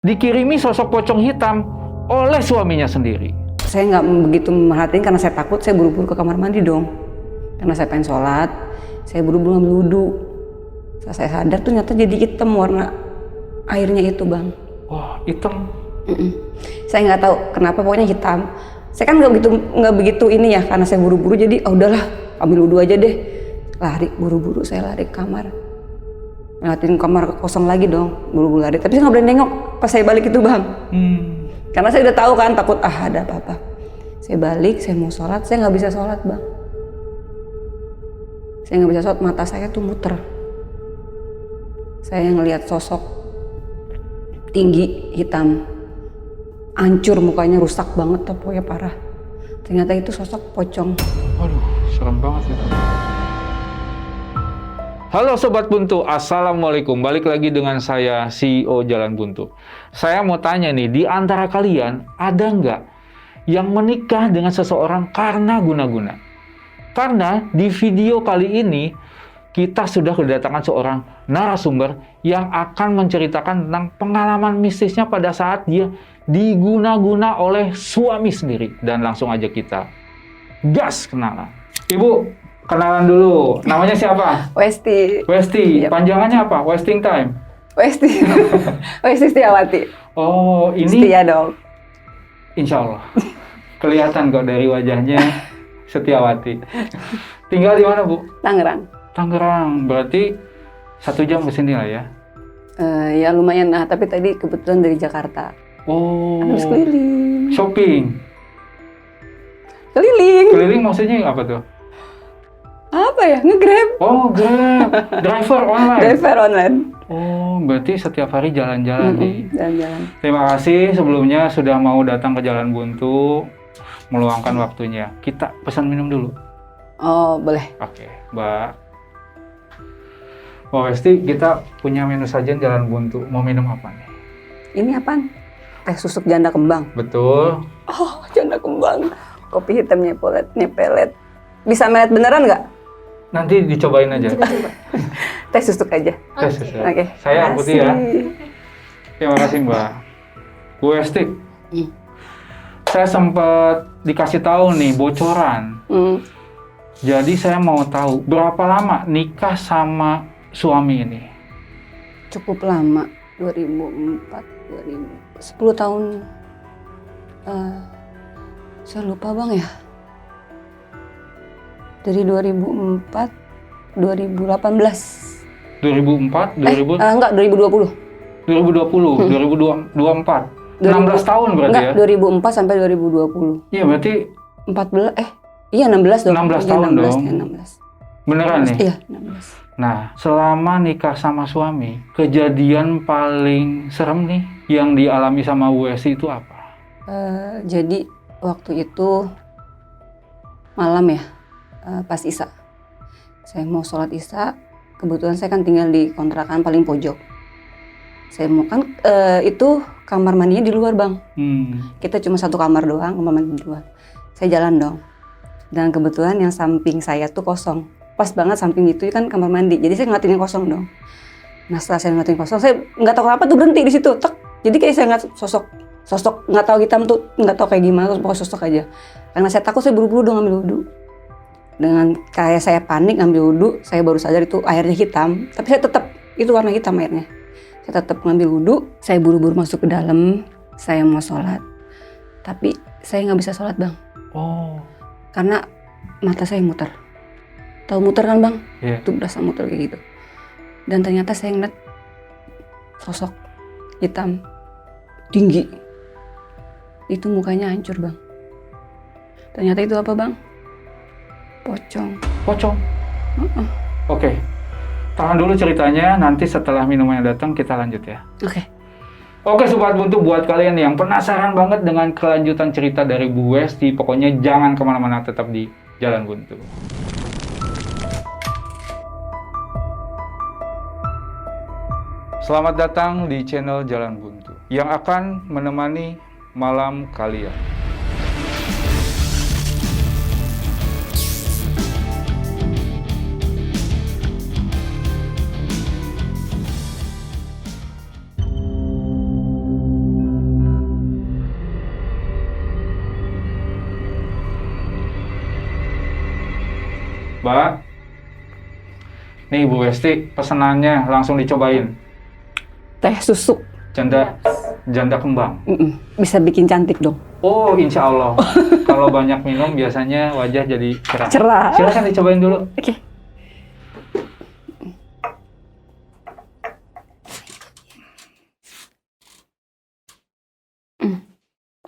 dikirimi sosok pocong hitam oleh suaminya sendiri. Saya nggak begitu merhatiin karena saya takut, saya buru-buru ke kamar mandi dong. Karena saya pengen sholat, saya buru-buru ngambil wudhu. Setelah saya sadar tuh ternyata jadi hitam warna airnya itu, Bang. Wah, hitam. Saya nggak tahu kenapa, pokoknya hitam. Saya kan nggak begitu ini ya, karena saya buru-buru jadi udahlah ambil wudhu aja deh. Lari buru-buru, saya lari ke kamar. Ngeliatin kamar kosong lagi dong, buru-buru lari. Tapi saya nggak berani nengok pas saya balik itu, Bang. Karena saya udah tahu kan, takut ada apa-apa. Saya balik, saya mau sholat, saya nggak bisa sholat, Bang. Saya nggak bisa sholat, mata saya tuh muter. Saya ngelihat sosok tinggi, hitam, hancur mukanya, rusak banget, pokoknya parah. Ternyata itu sosok pocong. Waduh, serem banget itu. Halo Sobat Buntu, Assalamualaikum. Balik lagi dengan saya, CEO Jalan Buntu. Saya mau tanya nih, di antara kalian ada nggak yang menikah dengan seseorang karena guna-guna? Karena di video kali ini, kita sudah kedatangan seorang narasumber yang akan menceritakan tentang pengalaman mistisnya pada saat dia diguna-guna oleh suami sendiri. Dan langsung aja kita gas kenalan. Ibu, kenalan dulu. Namanya siapa? Westi. Westi. Yep. Panjangannya apa? Wasting time. Westi. Westi Setiawati. Oh, ini Setia dong. insya Allah. Kelihatan kok dari wajahnya Setiawati. Tinggal di mana, Bu? Tangerang. Tangerang. Berarti 1 jam ke sini lah ya? Ya lumayan, nah tapi tadi kebetulan dari Jakarta. Oh. Harus keliling. Shopping. Keliling. Keliling maksudnya apa tuh? Apa ya? Nge-Grab. Oh, Grab. Driver online. Driver online. Oh, berarti setiap hari jalan-jalan nih. Jalan-jalan. Terima kasih sebelumnya sudah mau datang ke Jalan Buntu, meluangkan waktunya. Kita pesan minum dulu. Oh, boleh. Oke, Mbak. Mbak Westi, kita punya menu sajian Jalan Buntu. Mau minum apa nih? Ini apaan? Teh susuk janda kembang. Betul. Oh, janda kembang. Kopi hitam nyepelet. Bisa melet beneran nggak? Nanti dicobain aja. Coba. Teh susuk aja. Tes, tes, tes. Oke. Saya air putih ya. Makasih. Terima kasih, Mbak. Bu Westi, saya sempat dikasih tahu nih bocoran. Jadi saya mau tahu berapa lama nikah sama suami ini? Cukup lama. 2004, 10 tahun. Saya lupa, Bang, ya. Dari 2004, 2018. 2004, 2000, Enggak, 2020. 2020, 2024. 16 tahun berarti Enggak, ya? 2004 sampai 2020. Iya, berarti 14, iya 16 dong. 16 Iya, tahun 16, dong. Ya, 16. beneran nih? Iya, 16. Nah, selama nikah sama suami, kejadian paling serem nih yang dialami sama Bu Westi itu apa? Jadi waktu itu malam ya, pas Isya. Saya mau sholat Isya, kebetulan saya kan tinggal di kontrakan paling pojok. Saya mau kan itu kamar mandinya di luar, Bang. Kita cuma satu kamar doang, kamar mandi di luar. Saya jalan dong. Dan kebetulan yang samping saya tuh kosong. Pas banget samping itu kan kamar mandi. Jadi saya ngeliatin yang kosong dong. Nah setelah saya ngeliatin kosong, saya nggak tahu kenapa tuh berhenti di situ. Tek. Jadi kayak saya ngeliat sosok nggak tahu hitam tuh, nggak tahu kayak gimana, terus pokoknya sosok aja. Karena saya takut, saya buru-buru dong ngambil wudhu. Dengan kayak saya panik ngambil wudhu, saya baru sadar itu airnya hitam. Tapi saya tetap, itu warna hitam airnya. Saya tetap ngambil wudhu, saya buru-buru masuk ke dalam, saya mau sholat. Tapi saya nggak bisa sholat, Bang. Oh. Karena mata saya muter. Tahu muter kan, Bang? Iya. Itu berasa muter kayak gitu. Dan ternyata saya ngeliat sosok hitam, tinggi. Itu mukanya hancur, Bang. Ternyata itu apa, Bang? Pocong. Pocong? Oke. Tahan dulu ceritanya, nanti setelah minumannya datang kita lanjut ya. Oke. Oke Sobat Buntu, buat kalian yang penasaran banget dengan kelanjutan cerita dari Bu Westi, pokoknya jangan kemana-mana, tetap di Jalan Buntu. Selamat datang di channel Jalan Buntu, yang akan menemani malam kalian. Mbak, nih Bu Westi pesenannya langsung dicobain. Teh susu. Janda kembang. Bisa bikin cantik dong. Oh, insya Allah. Kalau banyak minum biasanya wajah jadi cerah. Cerah. Silakan dicobain dulu. Oke.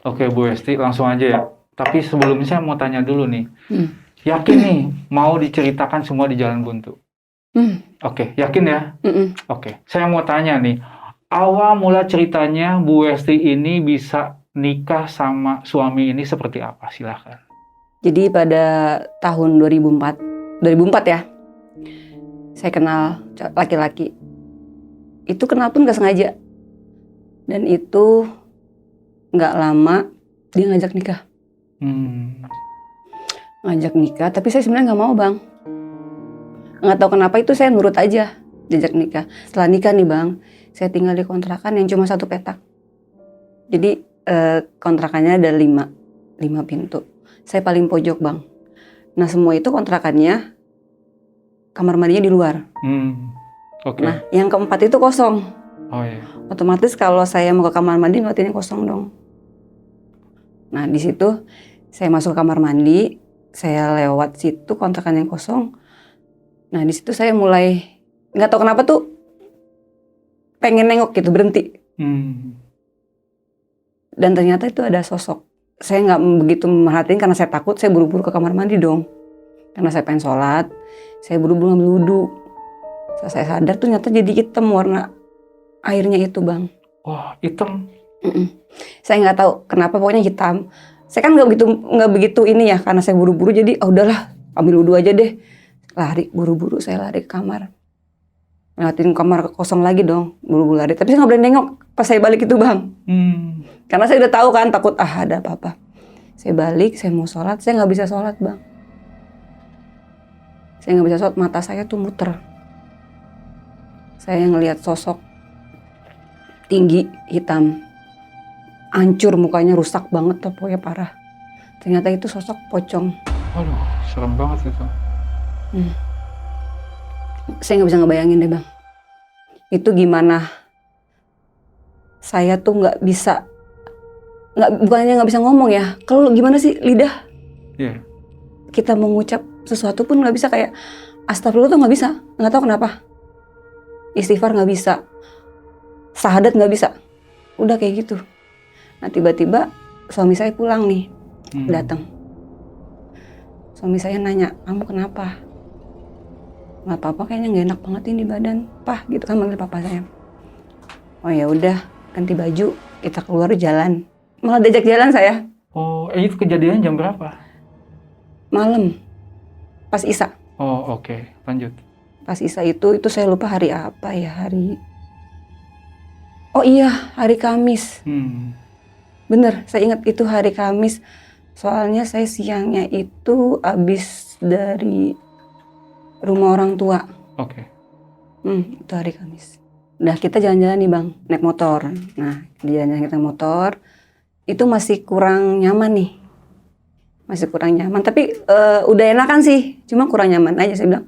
Oke, Bu Westi, langsung aja ya. Tapi sebelumnya saya mau tanya dulu nih. Yakin nih mau diceritakan semua di Jalan Buntu? Oke, yakin ya? Oke, saya mau tanya nih. Awal mula ceritanya Bu Westi ini bisa nikah sama suami ini seperti apa? Silahkan. Jadi pada tahun 2004 ya, saya kenal laki-laki. Itu kenal pun gak sengaja. Dan itu gak lama dia ngajak nikah. Ngajak nikah, tapi saya sebenarnya gak mau, Bang. Gak tahu kenapa itu saya nurut aja diajak nikah. Setelah nikah nih, Bang, saya tinggal di kontrakan yang cuma 1 petak. Jadi kontrakannya ada 5 pintu. Saya paling pojok, Bang. Nah, semua itu kontrakannya kamar mandinya di luar. Oke. Nah, yang keempat itu kosong. Oh iya. Otomatis kalau saya mau ke kamar mandi ngeliatinnya kosong dong. Nah, di situ saya masuk ke kamar mandi, saya lewat situ kontrakan yang kosong. Nah, di situ saya mulai nggak tahu kenapa tuh pengen nengok gitu, berhenti. Dan ternyata itu ada sosok. Saya nggak begitu merhatiin karena saya takut, saya buru-buru ke kamar mandi dong. Karena saya pengen sholat, saya buru-buru ngambil wudhu. Setelah saya sadar tuh ternyata jadi hitam warna airnya itu, Bang. Wah, hitam. Saya nggak tahu kenapa, pokoknya hitam. Saya kan nggak begitu ini ya, karena saya buru-buru jadi udahlah ambil wudhu aja deh. Lari, buru-buru saya lari ke kamar. Ngeliatin kamar kosong lagi dong, buru-buru lari. Tapi saya nggak boleh nengok pas saya balik itu, Bang. Karena saya udah tahu kan, takut ada apa-apa. Saya balik, saya mau sholat, saya nggak bisa sholat, Bang. Saya nggak bisa sholat, mata saya tuh muter. Saya ngelihat sosok tinggi, hitam, hancur mukanya, rusak banget tuh, pokoknya parah. Ternyata itu sosok pocong. Waduh, serem banget itu. Saya nggak bisa ngebayangin deh, Bang. Itu gimana? Saya tuh nggak bisa, bukannya nggak bisa ngomong ya. Kalau gimana sih lidah? Iya. Kita mengucap sesuatu pun nggak bisa, kayak astagfirullah tuh nggak bisa. Nggak tahu kenapa. Istighfar nggak bisa. Sahadat nggak bisa. Udah kayak gitu. Nah, tiba-tiba suami saya pulang nih, datang. Suami saya nanya, kamu kenapa? Nggak apa-apa, kayaknya nggak enak banget ini di badan, Pah, gitu kan manggil papa saya. Oh ya udah, ganti baju, kita keluar jalan. Malah diajak jalan saya. Oh, itu kejadian jam berapa? Malam, pas Isya. Oh, oke. Lanjut. Pas Isya itu saya lupa hari apa ya, Oh iya, hari Kamis. Bener, saya ingat itu hari Kamis. Soalnya saya siangnya itu habis dari rumah orang tua. Oke. Itu hari Kamis. Udah kita jalan-jalan nih, Bang, naik motor. Nah, di jalan-jalan kita motor, itu masih kurang nyaman nih. Masih kurang nyaman, tapi udah enakan sih. Cuma kurang nyaman aja, saya bilang.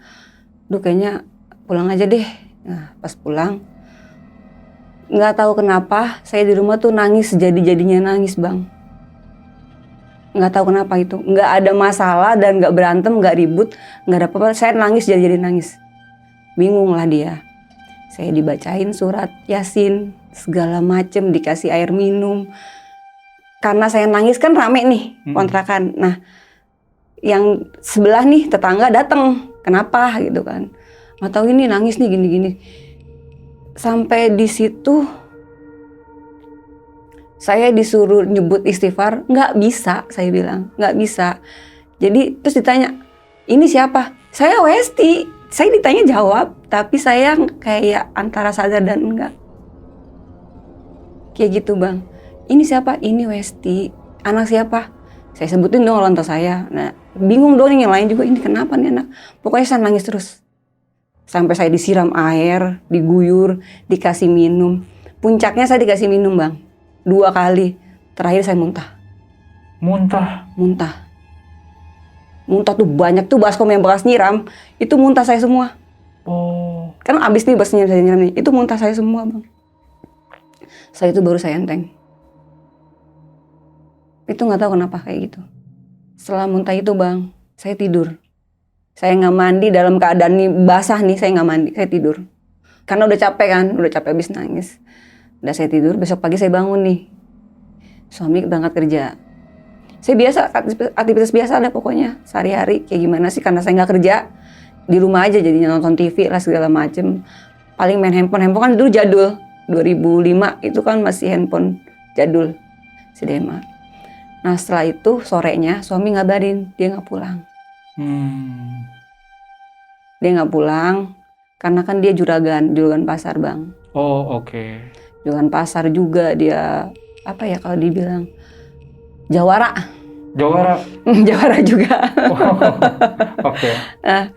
Duh, kayaknya pulang aja deh. Nah, pas pulang, nggak tahu kenapa saya di rumah tuh nangis, jadi-jadinya nangis, Bang. Nggak tahu kenapa itu, nggak ada masalah dan nggak berantem, nggak ribut, nggak ada apa-apa. Saya nangis, jadi nangis. Bingung lah dia. Saya dibacain surat Yasin, segala macem, dikasih air minum. Karena saya nangis kan rame nih kontrakan. Nah, yang sebelah nih tetangga datang, kenapa gitu kan? Nggak tahu ini nangis nih gini-gini. Sampai di situ saya disuruh nyebut istighfar, nggak bisa, saya bilang, nggak bisa. Jadi terus ditanya, ini siapa? Saya Westi. Saya ditanya jawab, tapi saya kayak antara sadar dan enggak. Kayak gitu, Bang. Ini siapa? Ini Westi. Anak siapa? Saya sebutin dong orang tua saya. Nah, bingung dong yang lain juga, ini kenapa nih anak? Pokoknya saya nangis terus. Sampai saya disiram air, diguyur, dikasih minum. Puncaknya saya dikasih minum, Bang. 2 kali. Terakhir saya muntah. Muntah? Muntah. Muntah tuh banyak tuh baskom yang bekas nyiram, itu muntah saya semua. Oh. Kan abis nih basnya saya nyiram nih, itu muntah saya semua bang. Saya itu baru saya enteng. Itu nggak tahu kenapa kayak gitu. Setelah muntah itu bang, saya tidur. Saya nggak mandi dalam keadaan nih basah nih, saya nggak mandi, saya tidur. Karena udah capek kan, udah capek abis nangis. Udah saya tidur, besok pagi saya bangun nih. Suami berangkat kerja. Saya biasa, aktivitas biasa lah pokoknya. Sehari-hari kayak gimana sih, karena saya nggak kerja. Di rumah aja jadinya nonton TV lah segala macem. Paling main handphone kan dulu jadul. 2005 itu kan masih handphone jadul. CDMA. Nah setelah itu sorenya suami ngabarin, dia nggak pulang. Dia nggak pulang, karena kan dia juragan pasar bang. Oh oke. Juragan pasar juga dia, apa ya kalau dibilang, jawara. Jawara. Jawara juga. Oh, oke. Nah,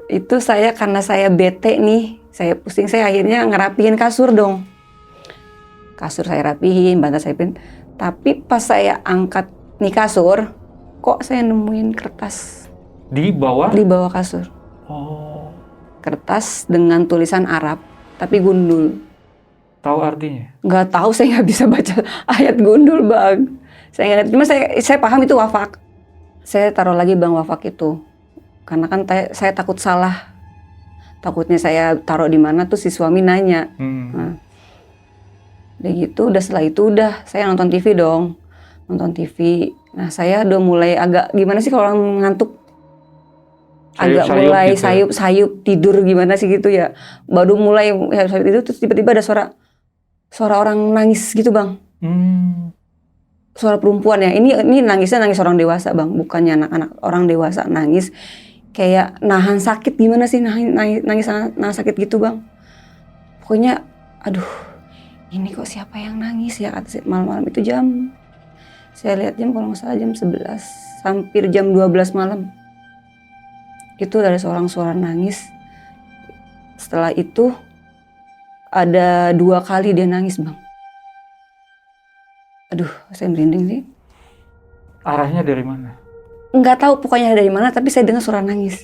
itu saya karena saya bete nih, saya pusing, saya akhirnya ngerapihin kasur dong. Kasur saya rapihin, bantal saya rapihin. Tapi pas saya angkat nih kasur, kok saya nemuin kertas Di bawah? di bawah kasur. Oh. Kertas dengan tulisan Arab, tapi gundul. Tahu artinya? Nggak tahu, saya nggak bisa baca ayat gundul bang. Saya nggak, cuma saya paham itu wafak. Saya taruh lagi bang wafak itu, karena kan saya takut salah. Takutnya saya taruh di mana tuh si suami nanya. Nah, udah gitu, udah setelah itu udah saya nonton TV dong, nonton TV. Nah saya udah mulai agak gimana sih kalau orang ngantuk, agak mulai gitu sayup tidur gimana sih gitu ya. Baru mulai sayup tidur terus tiba-tiba ada suara orang nangis gitu bang. Suara perempuan ya. Ini nangisnya nangis orang dewasa bang, bukannya anak-anak, orang dewasa nangis kayak nahan sakit gimana sih, nangis sakit gitu bang. Pokoknya aduh, ini kok siapa yang nangis ya, kata malam-malam itu saya lihat jam kalau nggak salah jam 11, hampir jam 12 malam. Itu ada seorang suara nangis. Setelah itu ada 2 kali dia nangis bang. Aduh, saya merinding sih. Arahnya dari mana? Nggak tahu pokoknya dari mana, tapi saya dengar suara nangis.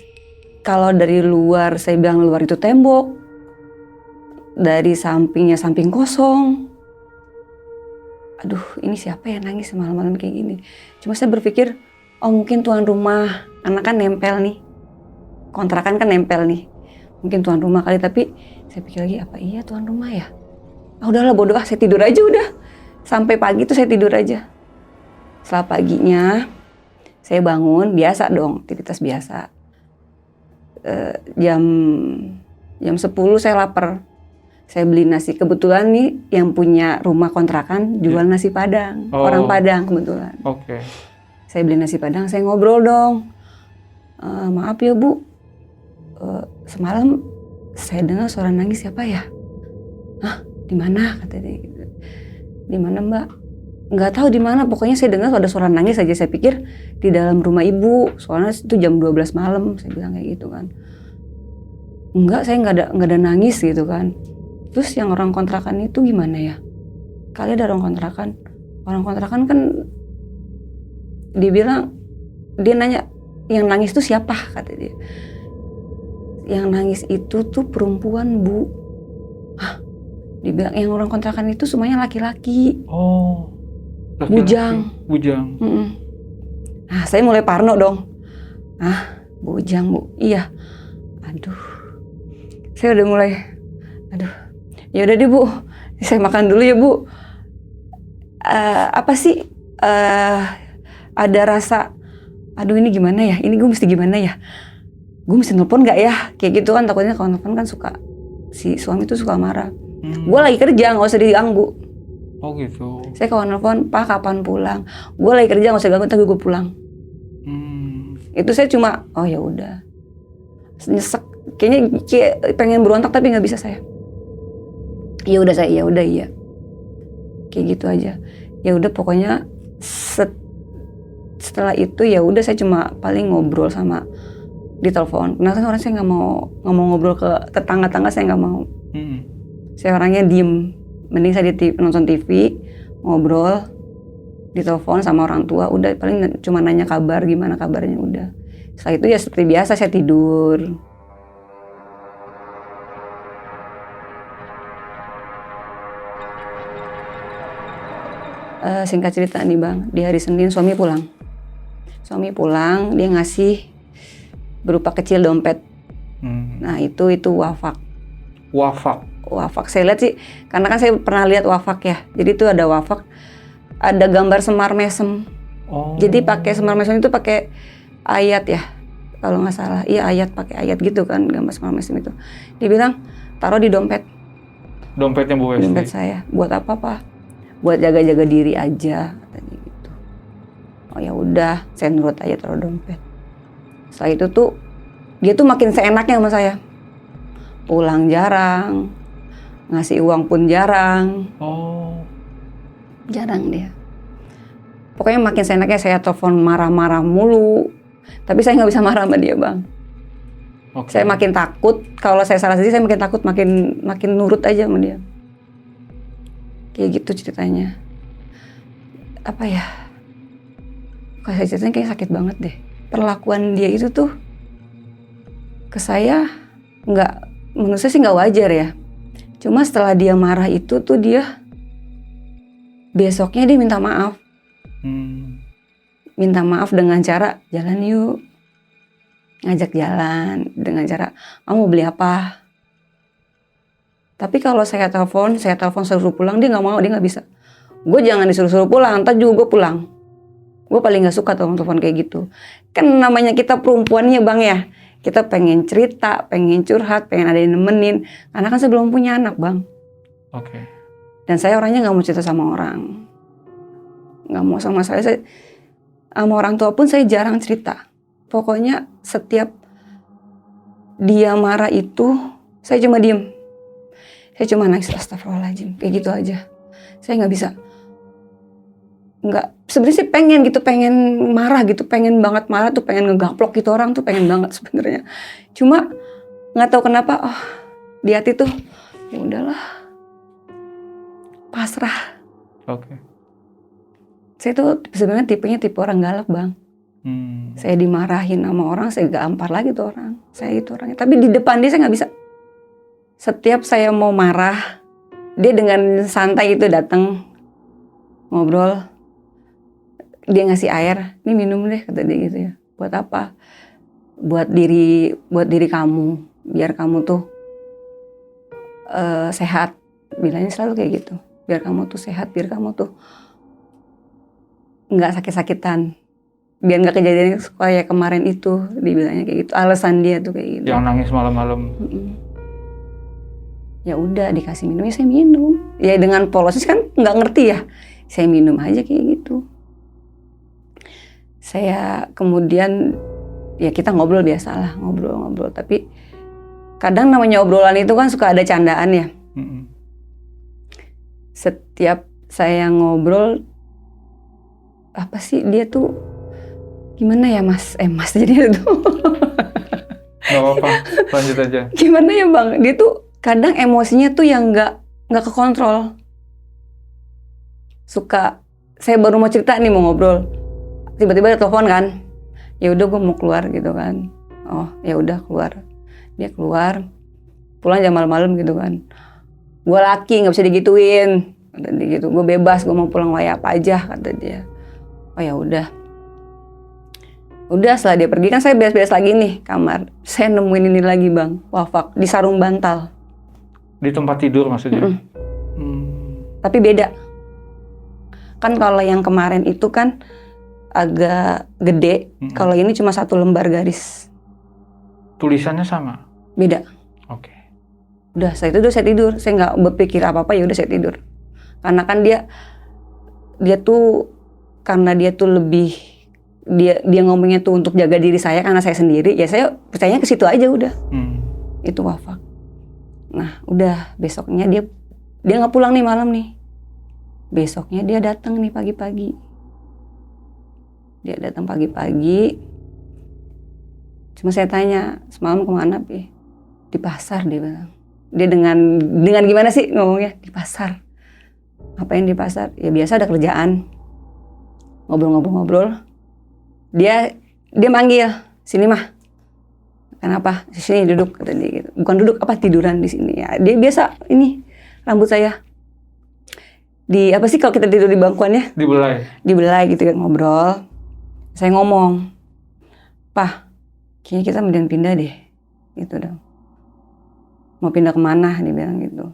Kalau dari luar, saya bilang luar itu tembok. Dari sampingnya samping kosong. Aduh, ini siapa yang nangis malam-malam kayak gini? Cuma saya berpikir, oh mungkin tuan rumah, karena kan nempel nih. Kontrakan kan nempel nih. Mungkin tuan rumah kali, tapi saya pikir lagi, apa iya tuan rumah ya? Ah udahlah bodoh, saya tidur aja udah. Sampai pagi tuh saya tidur aja. Setelah paginya, saya bangun, biasa dong, aktivitas biasa. Jam 10 saya lapar. Saya beli nasi. Kebetulan nih yang punya rumah kontrakan jual nasi Padang. Oh. Orang Padang kebetulan. Oke. Saya beli nasi Padang, saya ngobrol dong. Maaf ya Bu, semalam saya dengar suara nangis siapa ya? Hah, di mana? Kata dia gitu. Di mana Mbak? Nggak tahu di mana. Pokoknya saya dengar ada suara nangis aja. Saya pikir di dalam rumah ibu. Soalnya itu jam 12 malam. Saya bilang kayak gitu kan. Enggak, saya nggak ada nangis gitu kan. Terus yang orang kontrakan itu gimana ya? Kali ada orang kontrakan. Orang kontrakan kan dia nanya, yang nangis itu siapa? Kata dia. Yang nangis itu tuh perempuan Bu. Hah? Dibilang yang orang kontrakan itu semuanya laki-laki. Oh. Laki-laki. Bujang. Nah, saya mulai parno dong. Bujang Bu. Iya. Aduh. Saya udah mulai. Aduh. Ya udah deh Bu. Saya makan dulu ya Bu. Apa sih? Ada rasa. Aduh ini gimana ya? Ini gue mesti gimana ya? Gue mesti nelpon nggak ya? Kayak gitu kan, takutnya kalau nelpon kan suka, si suami tuh suka marah. Gue lagi kerja, nggak usah diganggu. Oh gitu. Saya kalau nelpon, Pak kapan pulang? Gue lagi kerja, nggak usah ganggu, ntar gue pulang. Itu saya cuma, oh ya udah. Nyesek, kayaknya pengen berontak tapi nggak bisa saya. Ya udah saya, ya udah iya. Kayak gitu aja. Ya udah pokoknya setelah itu ya udah saya cuma paling ngobrol sama di telepon. Karena kan orang saya nggak mau ngobrol ke tetangga-tangga, saya nggak mau. Saya orangnya diem. Mending saya nonton TV, ngobrol. ditelepon sama orang tua, udah paling cuma nanya kabar, gimana kabarnya, udah. Setelah itu ya seperti biasa saya tidur. Singkat cerita nih Bang, di hari Senin suami pulang. Suami pulang, dia ngasih berupa kecil dompet. Nah itu wafak. Wafak, saya lihat sih, karena kan saya pernah lihat wafak ya. Jadi itu ada wafak, ada gambar semar mesem. Jadi pakai semar mesem itu pakai ayat ya, kalau nggak salah. Iya ayat, pakai ayat gitu kan, gambar semar mesem itu. Dia bilang taruh di dompet. Dompetnya Bu Westi? Dompet saya. Buat apa Pak? Buat jaga-jaga diri aja, katanya gitu. Oh ya udah, saya nurut aja taruh dompet. Setelah itu tuh dia tuh makin seenaknya sama saya. Pulang jarang, ngasih uang pun jarang. Jarang dia. Pokoknya makin seenaknya, saya telepon marah-marah mulu. Tapi saya nggak bisa marah sama dia Bang. Saya makin takut, kalau saya salah sendiri saya makin takut, makin nurut aja sama dia. Kayak gitu ceritanya. Apa ya? Kalau saya ceritain kayak sakit banget deh. Perlakuan dia itu tuh ke saya nggak, menurut saya sih nggak wajar ya. Cuma setelah dia marah itu tuh dia besoknya dia minta maaf. Minta maaf dengan cara jalan yuk. Ngajak jalan dengan cara kamu mau beli apa. Tapi kalau saya telepon suruh pulang, dia nggak mau, dia nggak bisa. Gue jangan disuruh pulang, ntar juga gue pulang. Gue paling nggak suka telepon kayak gitu. Kan namanya kita perempuannya Bang ya, kita pengen cerita, pengen curhat, pengen ada yang nemenin. Karena kan saya belum punya anak Bang. Dan saya orangnya nggak mau cerita sama orang, nggak mau sama saya sama orang tua pun saya jarang cerita. Pokoknya setiap dia marah itu, saya cuma diem. Saya cuma nangis, astagfirullahaladzim, kayak gitu aja. Saya nggak bisa. Sebenarnya sih pengen marah gitu, pengen banget marah tuh, pengen ngegaplok gitu orang tuh, pengen banget sebenarnya. Cuma nggak tahu kenapa, di hati tuh, ya udahlah, pasrah. Saya tuh sebenarnya tipenya tipe orang galak Bang. Saya dimarahin sama orang, saya gampar lagi tuh orang. Saya itu orangnya. Tapi di depan dia saya nggak bisa. Setiap saya mau marah, dia dengan santai itu datang ngobrol. Dia ngasih air, ini minum deh kata dia gitu ya. Buat apa? Buat diri kamu, biar kamu tuh sehat. Bilangnya selalu kayak gitu. Biar kamu tuh sehat, biar kamu tuh nggak sakit-sakitan. Biar nggak kejadian kayak kemarin itu, dibilangnya kayak gitu. Alasan dia tuh kayak gitu. Yang nangis malam-malam. Ya udah dikasih minum, ya saya minum. Ya dengan polosnya kan nggak ngerti ya. Saya minum aja kayak gitu. Saya kemudian ya kita ngobrol biasalah, ngobrol. Tapi kadang namanya obrolan itu kan suka ada candaan ya. Setiap saya ngobrol, apa sih dia tuh gimana ya Mas? Mas jadi itu. Gak apa-apa, lanjut aja. Gimana ya Bang? Dia tuh kadang emosinya tuh yang nggak kekontrol. Suka, saya baru mau cerita nih, mau ngobrol, tiba-tiba ada telepon kan. Ya udah gue mau keluar gitu kan. Oh ya udah keluar. Dia keluar, pulang jam malam-malam gitu kan. Gue laki nggak bisa digituin, kata dia gitu. Gue bebas, gue mau pulang wae apa aja kata dia. Oh ya udah. Udah setelah dia pergi kan saya beres-beres lagi nih kamar. Saya nemuin ini lagi Bang, wafak di sarung bantal. Di tempat tidur maksudnya? Tapi beda. Kan kalau yang kemarin itu kan agak gede, kalau ini cuma satu lembar garis. Tulisannya sama? Beda. Udah saya tidur, saya nggak berpikir apa-apa, ya udah saya tidur. Karena kan dia tuh, karena dia tuh lebih, dia ngomongnya tuh untuk jaga diri saya karena saya sendiri, ya saya percayanya ke situ aja udah. Itu wafak. Nah udah besoknya dia nggak pulang nih malam nih. Besoknya dia datang nih pagi-pagi. Dia datang pagi-pagi. Cuma saya tanya, semalam kemana Pi? Di pasar dia bilang. Dia dengan gimana sih ngomongnya? Di pasar. Ngapain di pasar? Ya biasa ada kerjaan. ngobrol-ngobrol. Dia manggil, "Sini mah." "Kenapa?" "Sini duduk," kata dia gitu. "Bukan duduk, tiduran di sini." Ya, dia biasa ini rambut saya di apa sih kalau kita tidur di bangkuannya? Dibelai gitu kan, ngobrol. Saya ngomong, "Pah, kayaknya kita mending pindah deh." Gitu dong. "Mau pindah kemana?" Dia bilang gitu.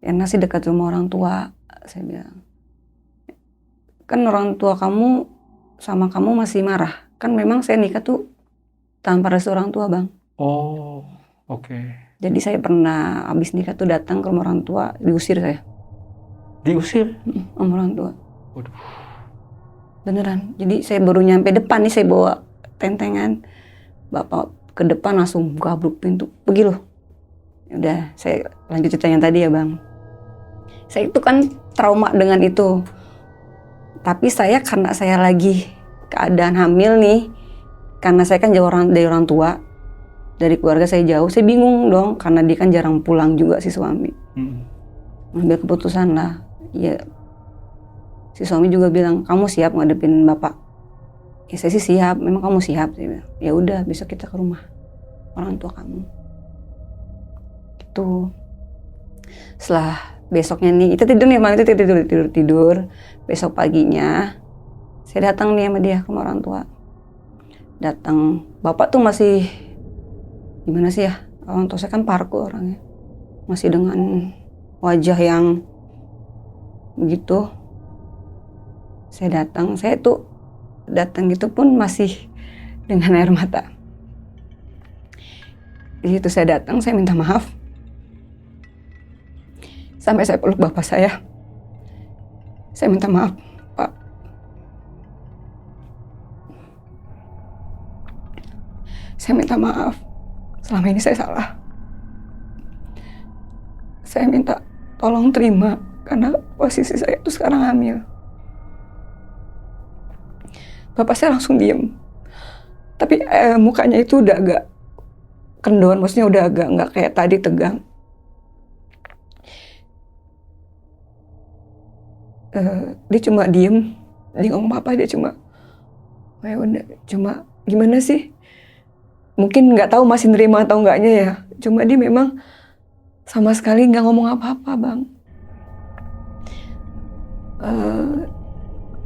"Enak sih dekat rumah orang tua," saya bilang. "Kan orang tua kamu sama kamu masih marah. Kan memang saya nikah tuh tanpa restu orang tua, Bang." Oh, oke. Jadi saya pernah habis nikah tuh datang ke rumah orang tua, diusir saya. Diusir? Sama orang tua. Waduh. Beneran. Jadi saya baru nyampe depan nih, saya bawa tentengan. Bapak ke depan langsung gabruk pintu. "Pergi loh." Udah, saya lanjut cerita yang tadi ya, Bang. Saya itu kan trauma dengan itu. Tapi saya karena saya lagi keadaan hamil nih, karena saya kan jauh dari orang tua, dari keluarga saya jauh, saya bingung dong, karena dia kan jarang pulang juga si suami. Ambil keputusan lah, ya si suami juga bilang, "Kamu siap ngadepin bapak?" Ya saya sih siap, "Memang kamu siap?" Saya bilang, "Ya udah, besok kita ke rumah orang tua kamu." Gitu. Setelah besoknya nih, kita tidur nih, malam itu tidur. Besok paginya saya datang nih sama dia ke rumah orang tua. Datang, bapak tuh masih gimana sih ya, orang tua saya kan parko orangnya, masih dengan wajah yang begitu. Saya datang gitu pun masih dengan air mata. Di situ saya datang, saya minta maaf. Sampai saya peluk bapak saya. Saya minta maaf, "Pak. Saya minta maaf. Selama ini saya salah. Saya minta tolong terima karena posisi saya itu sekarang hamil." Bapak saya langsung diem. Tapi mukanya itu udah agak kendor, maksudnya udah agak nggak kayak tadi tegang. Dia cuma diem, dia ngomong apa, dia cuma, "Ya udah, cuma gimana sih?" Mungkin nggak tahu masih nerima atau enggaknya ya. Cuma dia memang sama sekali nggak ngomong apa-apa, Bang.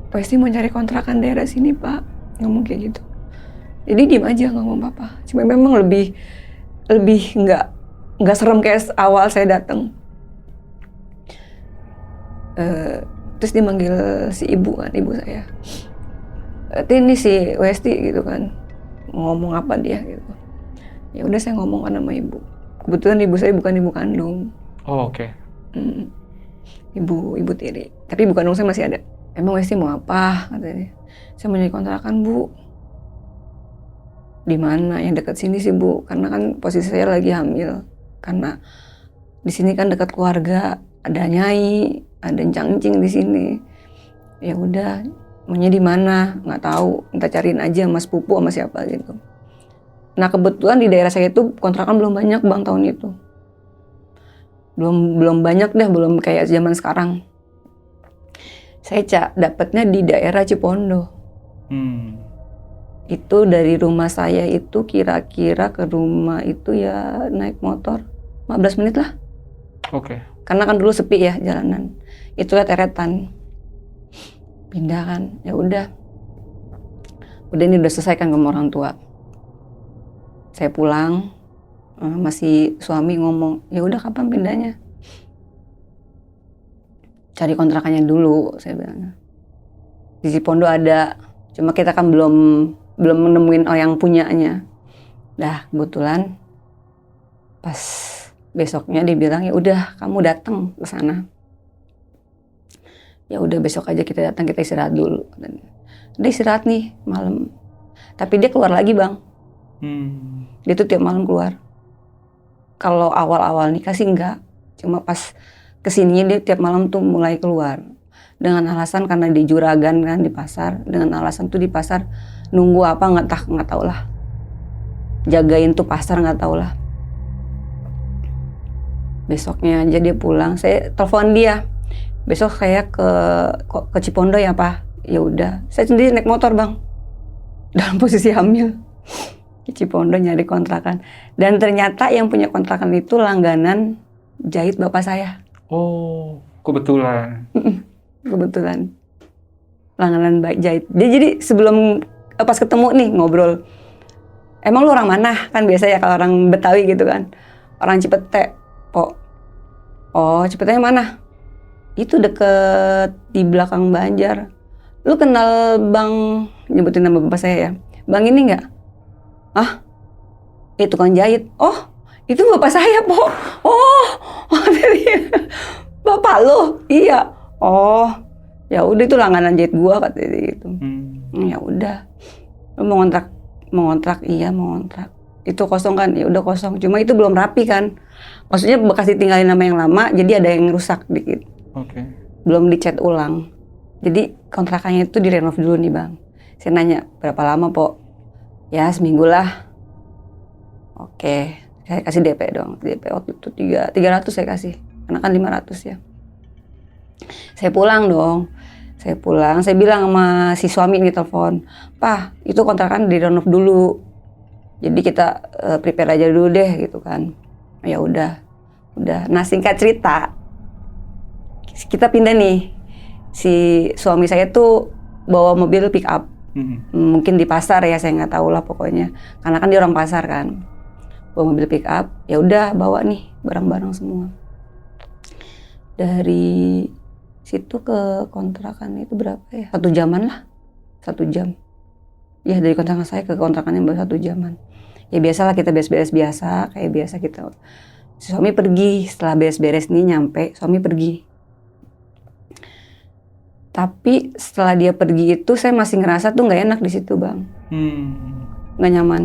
"Pasti mau cari kontrakan daerah sini, Pak," ngomong kayak gitu. Jadi diem aja, nggak ngomong apa-apa. Cuma memang lebih nggak serem kayak awal saya datang. Terus dia manggil si ibu saya. "Ini si Westi," gitu kan. Mau ngomong apa dia gitu. Ya udah, saya ngomong kan sama ibu. Kebetulan ibu saya bukan ibu kandung. Oh, oke. Ibu tiri. Tapi ibu kandung saya masih ada. "Emang Westi mau apa?" katanya. "Saya mau nyari kontrakan, Bu." "Di mana?" "Yang dekat sini sih, Bu. Karena kan posisi saya lagi hamil. Karena di sini kan dekat keluarga, ada nyai, ada encang-encing di sini." "Ya udah, maunya di mana?" "Nggak tahu, minta cariin aja mas pupu sama siapa gitu." Nah kebetulan di daerah saya itu kontrakan belum banyak, Bang, tahun itu. Belum banyak deh, belum kayak zaman sekarang. Saya dapatnya di daerah Cipondo. Itu dari rumah saya itu kira-kira ke rumah itu ya naik motor 15 menit lah. Oke. Karena kan dulu sepi ya jalanan. Itu ya teretan. Pindah kan, ya udah. Ini udah selesai kan sama orang tua. Saya pulang, masih suami ngomong, "Ya udah, kapan pindahnya?" "Cari kontrakannya dulu," saya bilang. "Di Cipondo ada, cuma kita kan belum menemuin yang punyanya." Dah kebetulan pas besoknya dia bilang, "Ya udah, kamu datang ke sana." Ya udah, besok aja kita datang, kita istirahat dulu. Dia istirahat nih malam. Tapi dia keluar lagi, Bang. Dia tuh tiap malam keluar. Kalau awal-awal nikah sih enggak. Cuma pas kesininya dia tiap malam tuh mulai keluar. Dengan alasan karena di juragan kan, di pasar. Dengan alasan tuh di pasar nunggu apa nggak tahu lah. Jagain tuh pasar nggak tahu lah. Besoknya aja dia pulang, saya telepon dia. "Besok saya ke Cipondo ya, Pak." ya udah, saya sendiri naik motor bang, dalam posisi hamil di Cipondo nyari kontrakan. Dan ternyata yang punya kontrakan itu langganan jahit bapak saya. Oh, kebetulan. Kebetulan langganan jahit. Jadi sebelum pas ketemu nih ngobrol, emang lu orang mana? Kan biasa ya kalau orang Betawi gitu kan, orang Cipete, po. Oh, Cipete mana? Itu deket di belakang Banjar. Lu kenal Bang, nyebutin nama bapak saya ya, Bang ini nggak? Ah, tukang jahit. Oh, itu bapak saya, po. Oh, bapak lo? Iya. Oh, ya udah itu langganan jahit gua katanya gitu. Ya udah. Lu mau ngontrak? Iya mau ngontrak. Itu kosong kan? Ya udah kosong. Cuma itu belum rapi kan. Maksudnya bekas ditinggalin nama yang lama, jadi ada yang rusak dikit. Oke. Belum dicat ulang. Jadi kontrakannya itu direnov dulu nih bang. Saya nanya berapa lama po? Ya seminggu lah. Oke, saya kasih DP dong. DP waktu itu 300 saya kasih. Karena kan 500 ya. Saya pulang dong. Saya pulang, saya bilang sama si suami di telepon, "Pak, itu kontrakan direnov dulu. Jadi kita prepare aja dulu deh," gitu kan. Ya udah. Nah, singkat cerita, kita pindah nih. Si suami saya tuh bawa mobil pick up. Mungkin di pasar ya, saya nggak tahu lah pokoknya. Karena kan dia orang pasar kan. Bawa mobil pick up, ya udah bawa nih barang-barang semua. Dari situ ke kontrakan itu berapa ya? 1 jaman lah. 1 jam. Ya dari kontrakan saya ke kontrakannya baru 1 jaman. Ya biasalah kita beres-beres biasa, kayak biasa kita. Suami pergi, setelah beres-beres nih nyampe, suami pergi. Tapi setelah dia pergi itu saya masih ngerasa tuh nggak enak di situ bang. Nggak nyaman.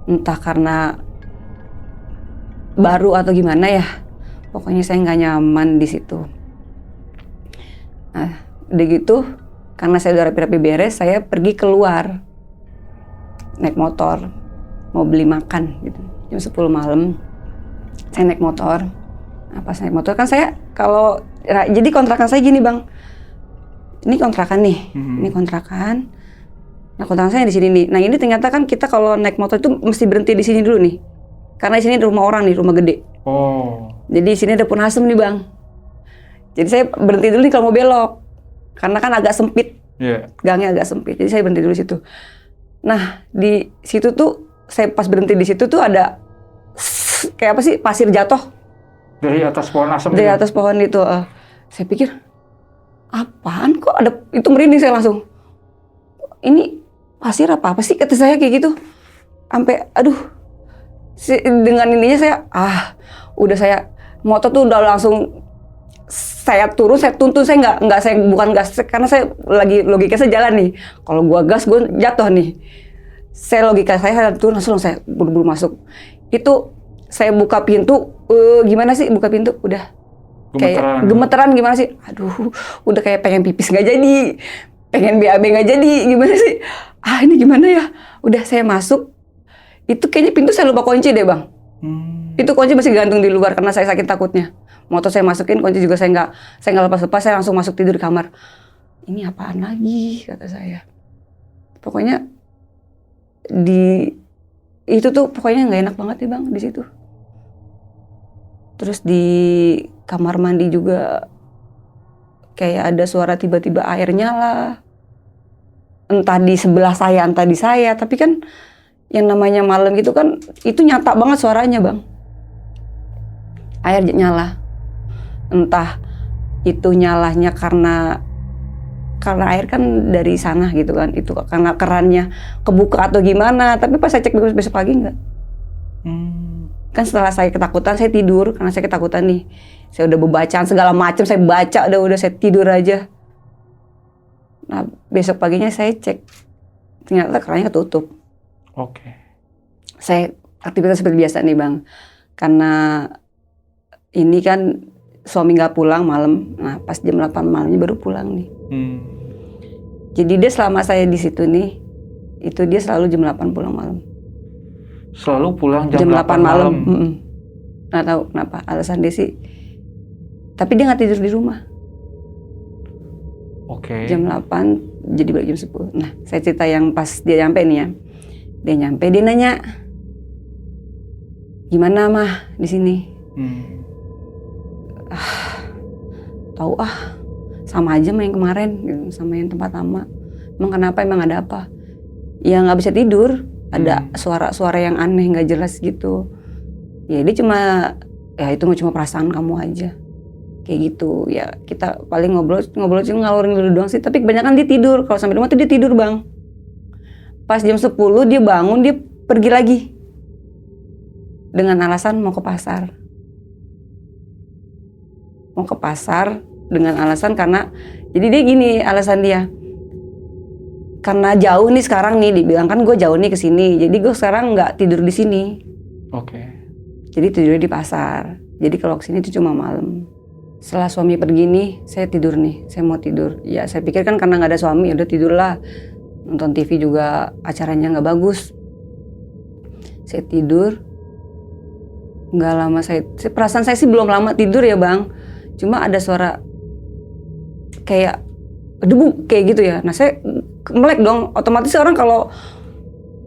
Entah karena baru atau gimana ya. Pokoknya saya nggak nyaman di situ. Nah, udah gitu, karena saya udah rapi-rapi beres, saya pergi keluar naik motor, mau beli makan gitu. Jam 10 malam, saya naik motor. Nah, pas naik motor kan saya jadi kontrakan saya gini bang. Ini kontrakan nih, ini kontrakan. Nah kontrakan saya di sini nih. Nah ini ternyata kan kita kalau naik motor itu mesti berhenti di sini dulu nih, karena di sini ada rumah orang nih, rumah gede. Oh. Jadi di sini ada Pun Asem nih bang. Jadi saya berhenti dulu nih kalau mau belok, karena kan agak sempit, gangnya agak sempit. Jadi saya berhenti dulu situ. Nah di situ tuh saya pas berhenti di situ tuh ada kayak apa sih, pasir jatuh dari atas pohon asem. Dari atas pohon itu. Saya pikir apaan kok ada, itu merinding saya langsung. Ini pasir apa sih kata saya kayak gitu. Sampai aduh, dengan ininya saya udah saya motor tuh udah langsung saya turun, saya tuntun, saya bukan gas karena saya lagi logika saya jalan nih. Kalau gua gas gua jatuh nih. Saya logika saya turun langsung saya buru-buru masuk. Itu saya buka pintu, gimana sih buka pintu udah kayak gemeteran gimana sih? Aduh, udah kayak pengen pipis nggak jadi, pengen BAB nggak jadi, gimana sih? Ini gimana ya? Udah saya masuk, itu kayaknya pintu saya lupa kunci deh bang. Itu kunci masih gantung di luar karena saya sakit takutnya. Motor saya masukin, kunci juga saya nggak lepas-lepas, saya langsung masuk tidur di kamar. Ini apaan lagi kata saya. Pokoknya itu tuh pokoknya nggak enak banget ya bang di situ. Terus di kamar mandi juga kayak ada suara tiba-tiba air nyala. Entah di sebelah saya, entah di saya. Tapi kan yang namanya malam gitu kan, itu nyata banget suaranya bang. Air nyala. Entah itu nyalanya karena air kan dari sana gitu kan. Itu karena kerannya kebuka atau gimana. Tapi pas saya cek besok pagi enggak. Kan setelah saya ketakutan, saya tidur karena saya ketakutan nih. Saya udah bacaan segala macam, saya baca udah saya tidur aja. Nah besok paginya saya cek, ternyata kerannya ketutup. Oke. Saya aktivitas seperti biasa nih bang, karena ini kan suami nggak pulang malam. Nah pas jam 8 malamnya baru pulang nih. Jadi dia selama saya di situ nih, itu dia selalu jam 8 pulang malam. Selalu pulang jam 8 malam. Nggak tahu kenapa alasan dia sih. Tapi dia nggak tidur di rumah. Oke. Jam 8 jadi balik jam 10. Nah, saya cerita yang pas dia nyampe nih ya. Dia nyampe, dia nanya, "Gimana mah di sini?" Tahu sama aja sama yang kemarin gitu, sama yang tempat lama. Emang kenapa? Emang ada apa? Ya nggak bisa tidur, ada suara-suara yang aneh nggak jelas gitu. Ya dia cuma, ya itu cuma perasaan kamu aja. Kayak gitu, ya kita paling ngobrol cuma ngalurin dulu doang sih. Tapi kebanyakan dia tidur, kalau sampai rumah tuh dia tidur Bang. Pas jam 10 dia bangun, dia pergi lagi. Dengan alasan mau ke pasar. Mau ke pasar dengan alasan karena, jadi dia gini alasan dia. Karena jauh nih sekarang nih, dibilang kan gue jauh nih ke sini. Jadi gue sekarang nggak tidur di sini. Oke. Jadi tidurnya di pasar. Jadi kalau ke sini itu cuma malam. Setelah suami pergi nih, saya tidur nih. Saya mau tidur. Ya saya pikir kan karena nggak ada suami, udah tidurlah. Nonton TV juga acaranya nggak bagus. Saya tidur. Nggak lama perasaan saya sih belum lama tidur ya Bang. Cuma ada suara kayak debu kayak gitu ya. Nah saya melek dong. Otomatis orang kalau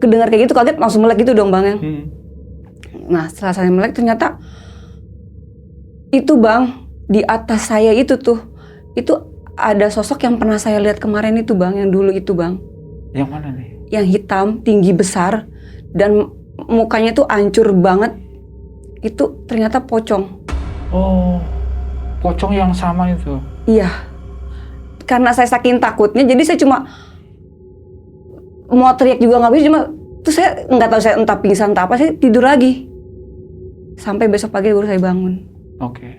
kedengar kayak gitu kaget langsung melek gitu dong Bang ya. Nah setelah saya melek ternyata itu Bang, di atas saya itu ada sosok yang pernah saya lihat kemarin itu Bang, yang dulu itu Bang. Yang mana nih? Yang hitam, tinggi besar, dan mukanya tuh hancur banget. Itu ternyata pocong. Oh, pocong yang sama itu? Iya. Karena saya saking takutnya, jadi saya cuma mau teriak juga nggak bisa, cuma terus saya nggak tahu saya entah pingsan entah apa, saya tidur lagi. Sampai besok pagi baru saya bangun. Oke.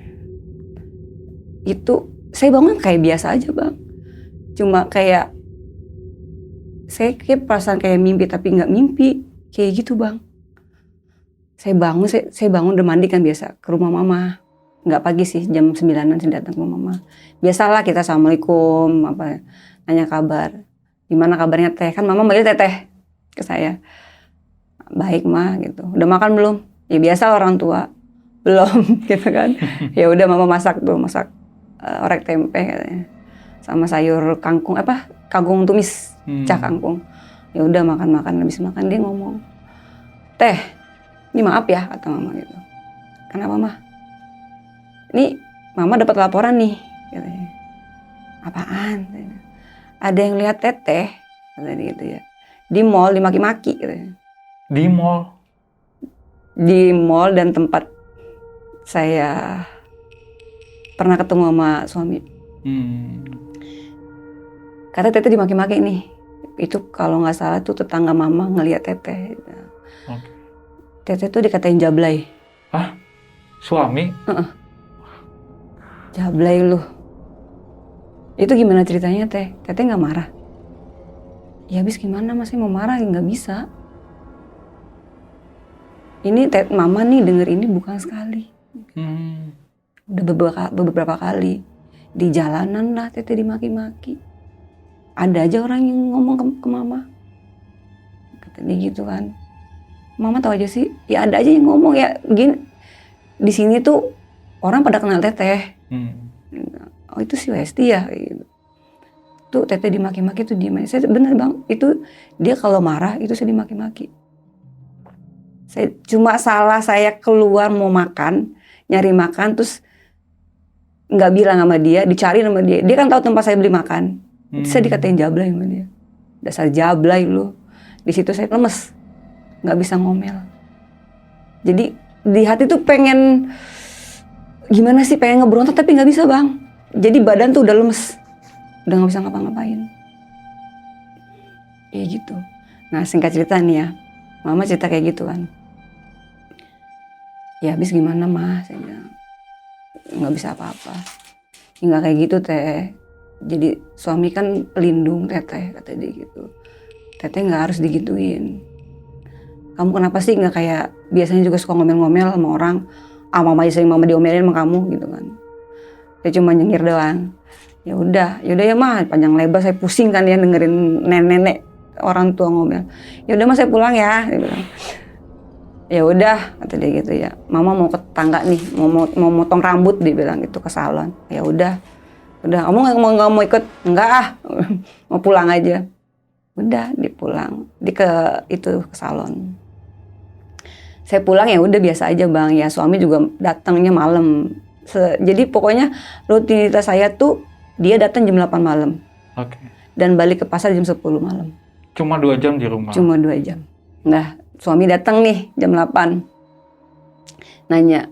Itu saya bangun kayak biasa aja Bang. Cuma kayak saya kayak perasaan kayak mimpi tapi nggak mimpi. Kayak gitu Bang. Saya bangun udah mandi kan biasa ke rumah mama. Nggak pagi sih, jam 9-an saya datang ke rumah mama. Biasalah kita assalamualaikum, nanya kabar. Gimana kabarnya Teh? Kan mama manggil Teteh ke saya. Baik mah gitu. Udah makan belum? Ya biasa orang tua. Belum gitu kan. Ya udah mama masak orek tempe katanya. Sama sayur kangkung kangkung tumis, cak kangkung. Ya udah makan, habis makan dia ngomong, "Teh, ini maaf ya," kata mama gitu. "Kenapa mah?" "Ini mama dapat laporan nih," katanya. "Apaan?" "Ada yang lihat Teteh," katanya gitu ya. "Di mall dimaki-maki," katanya. Di mall? Di mall dan tempat saya pernah ketemu sama suami. Kata Teteh dimaki-maki nih. Itu kalau nggak salah tuh tetangga mama ngelihat Teteh. Okay. Teteh tuh dikatain jablay. Hah? Suami? Jablay lu. Itu gimana ceritanya Teh? Teteh nggak marah? Ya habis gimana masih mau marah? Nggak bisa. Ini mama nih denger ini bukan sekali. Udah beberapa kali. Di jalanan lah Teteh dimaki-maki. Ada aja orang yang ngomong ke mama. Kata dia gitu kan. Mama tahu aja sih, ya ada aja yang ngomong ya gini. Di sini tuh orang pada kenal Teteh. Oh itu si Westi ya gitu. Tuh Teteh dimaki-maki tuh diem aja. Saya bener Bang, itu dia kalau marah itu saya dimaki-maki. Saya cuma salah saya keluar mau makan, nyari makan terus nggak bilang sama dia, dicari sama dia. Dia kan tahu tempat saya beli makan. Saya dikatain jablay sama dia. Dasar jablay lu. Di situ saya lemes, nggak bisa ngomel. Jadi di hati tuh pengen gimana sih, pengen ngeberontak tapi nggak bisa Bang. Jadi badan tuh udah lemes, udah nggak bisa ngapa-ngapain. Kayak gitu. Nah singkat cerita nih ya, mama cerita kayak gitu kan. Ya habis gimana mah, saya bilang nggak bisa apa-apa. Ya, nggak kayak gitu Teh. Jadi suami kan pelindung Teteh, kata dia gitu. Teteh nggak harus digituin. Kamu kenapa sih nggak kayak biasanya juga suka ngomel-ngomel sama orang. Mama aja sering mama diomelin sama kamu gitu kan. Dia cuma nyengir doang. Ya udah ya mah panjang lebar saya pusing kan ya dengerin nenek-nenek orang tua ngomel. Ya udah mah saya pulang ya, dia bilang. Ya udah kata dia gitu ya. Mama mau ke tangga nih, mau motong rambut dia bilang gitu ke salon. Ya udah. Udah, kamu nggak mau ikut? Enggak ah, mau pulang aja. Udah, dipulang, ke salon. Saya pulang ya udah biasa aja Bang, ya suami juga datangnya malam. Jadi pokoknya rutinitas saya tuh dia datang jam 8 malam. Oke. Dan balik ke pasar jam 10 malam. Cuma 2 jam di rumah? Cuma 2 jam. Nah, suami datang nih jam 8. Nanya,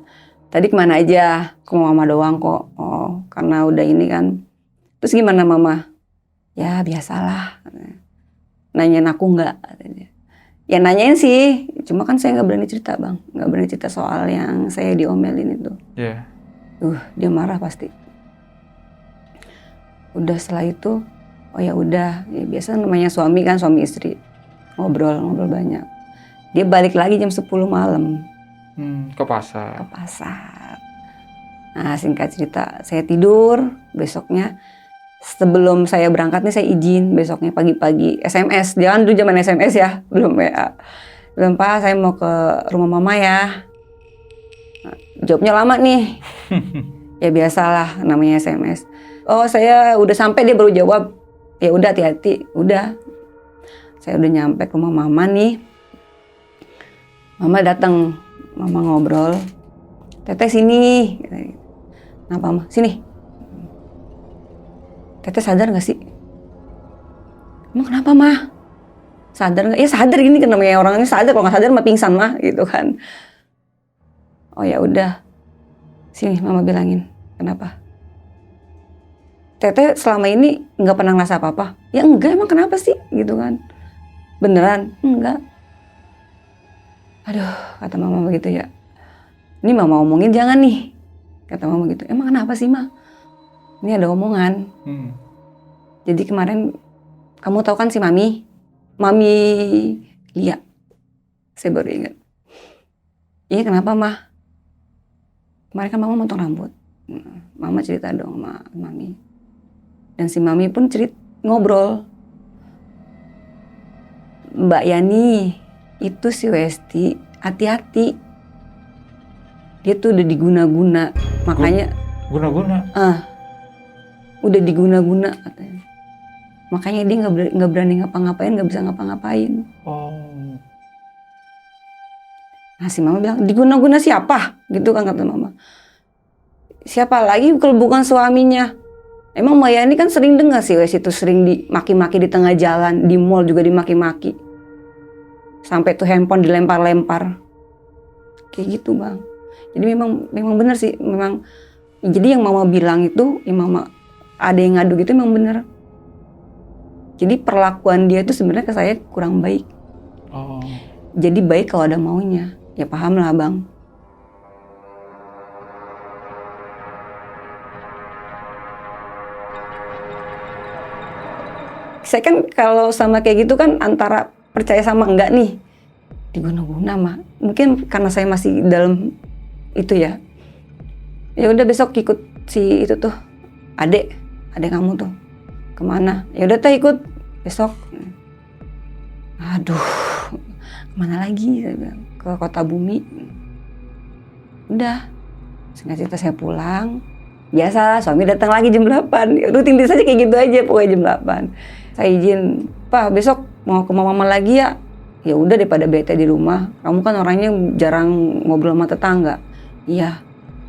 tadi kemana aja? Ke mama doang kok. Oh, karena udah ini kan. Terus gimana mama? Ya biasalah. Nanyain aku nggak? Ya nanyain sih. Cuma kan saya nggak berani cerita Bang. Nggak berani cerita soal yang saya diomelin itu. Iya. Dia marah pasti. Udah setelah itu, oh ya udah. Ya biasa namanya suami kan, suami istri. Ngobrol banyak. Dia balik lagi jam 10 malam. Ke pasar. Ke pasar. Nah singkat cerita, saya tidur. Besoknya sebelum saya berangkat nih saya izin besoknya pagi-pagi SMS. Jangan dulu zaman SMS ya, belum WA. Belum Pak, saya mau ke rumah mama ya. Nah, jawabnya lama nih. Ya biasalah namanya SMS. Oh saya udah sampai, dia baru jawab. Ya udah hati-hati, udah. Saya udah nyampe ke rumah mama nih. Mama datang. Mama ngobrol, Teteh sini. Kenapa mah? Sini. Teteh sadar nggak sih? Emang kenapa mah? Sadar nggak? Ya sadar, gini kan namanya orang ini sadar. Kalau nggak sadar mah pingsan mah gitu kan. Oh ya udah. Sini mama bilangin. Kenapa? Teteh selama ini nggak pernah ngerasa apa-apa. Ya enggak, emang kenapa sih? Gitu kan. Beneran? Enggak. Aduh, kata mama begitu ya. Ini mama omongin jangan nih. Kata mama gitu. Emang kenapa sih ma? Ini ada omongan. Jadi kemarin kamu tahu kan si Mami Lia. Saya baru ingat. Iya kenapa ma? Kemarin kan mama motong rambut. Mama cerita dong sama Mami. Dan si Mami pun ngobrol. Mbak Yani itu si Westi hati-hati, dia tuh udah diguna-guna, makanya guna-guna. Udah diguna-guna katanya, makanya dia nggak berani ngapa-ngapain, nggak bisa ngapa-ngapain. Oh. Nah si mama bilang diguna-guna siapa? Gitu kan kata mama. Siapa lagi kalau bukan suaminya? Emang Mbak Yani kan sering dengar si Westi itu sering dimaki-maki di tengah jalan, di mall juga dimaki-maki. Sampai tuh handphone dilempar-lempar. Kayak gitu Bang. Jadi memang benar sih. Memang. Jadi yang mama bilang itu, yang mama ada yang ngadu gitu memang benar. Jadi perlakuan dia itu sebenarnya ke saya kurang baik. Oh. Jadi baik kalau ada maunya. Ya paham lah Bang. Saya kan kalau sama kayak gitu kan antara percaya sama enggak nih, diguna-guna mah. Mungkin karena saya masih dalam itu ya. Ya udah besok ikut si itu tuh, adek kamu tuh kemana? Ya udah teh ikut besok. Aduh, kemana lagi? Ke Kota Bumi. Udah, singkat cerita saya pulang. Biasa suami datang lagi jam 8. Rutinitas aja kayak gitu aja pokoknya jam 8. Saya izin, Pak besok mau ke mama lagi ya. Ya udah daripada bete di rumah. Kamu kan orangnya jarang ngobrol sama tetangga. Iya.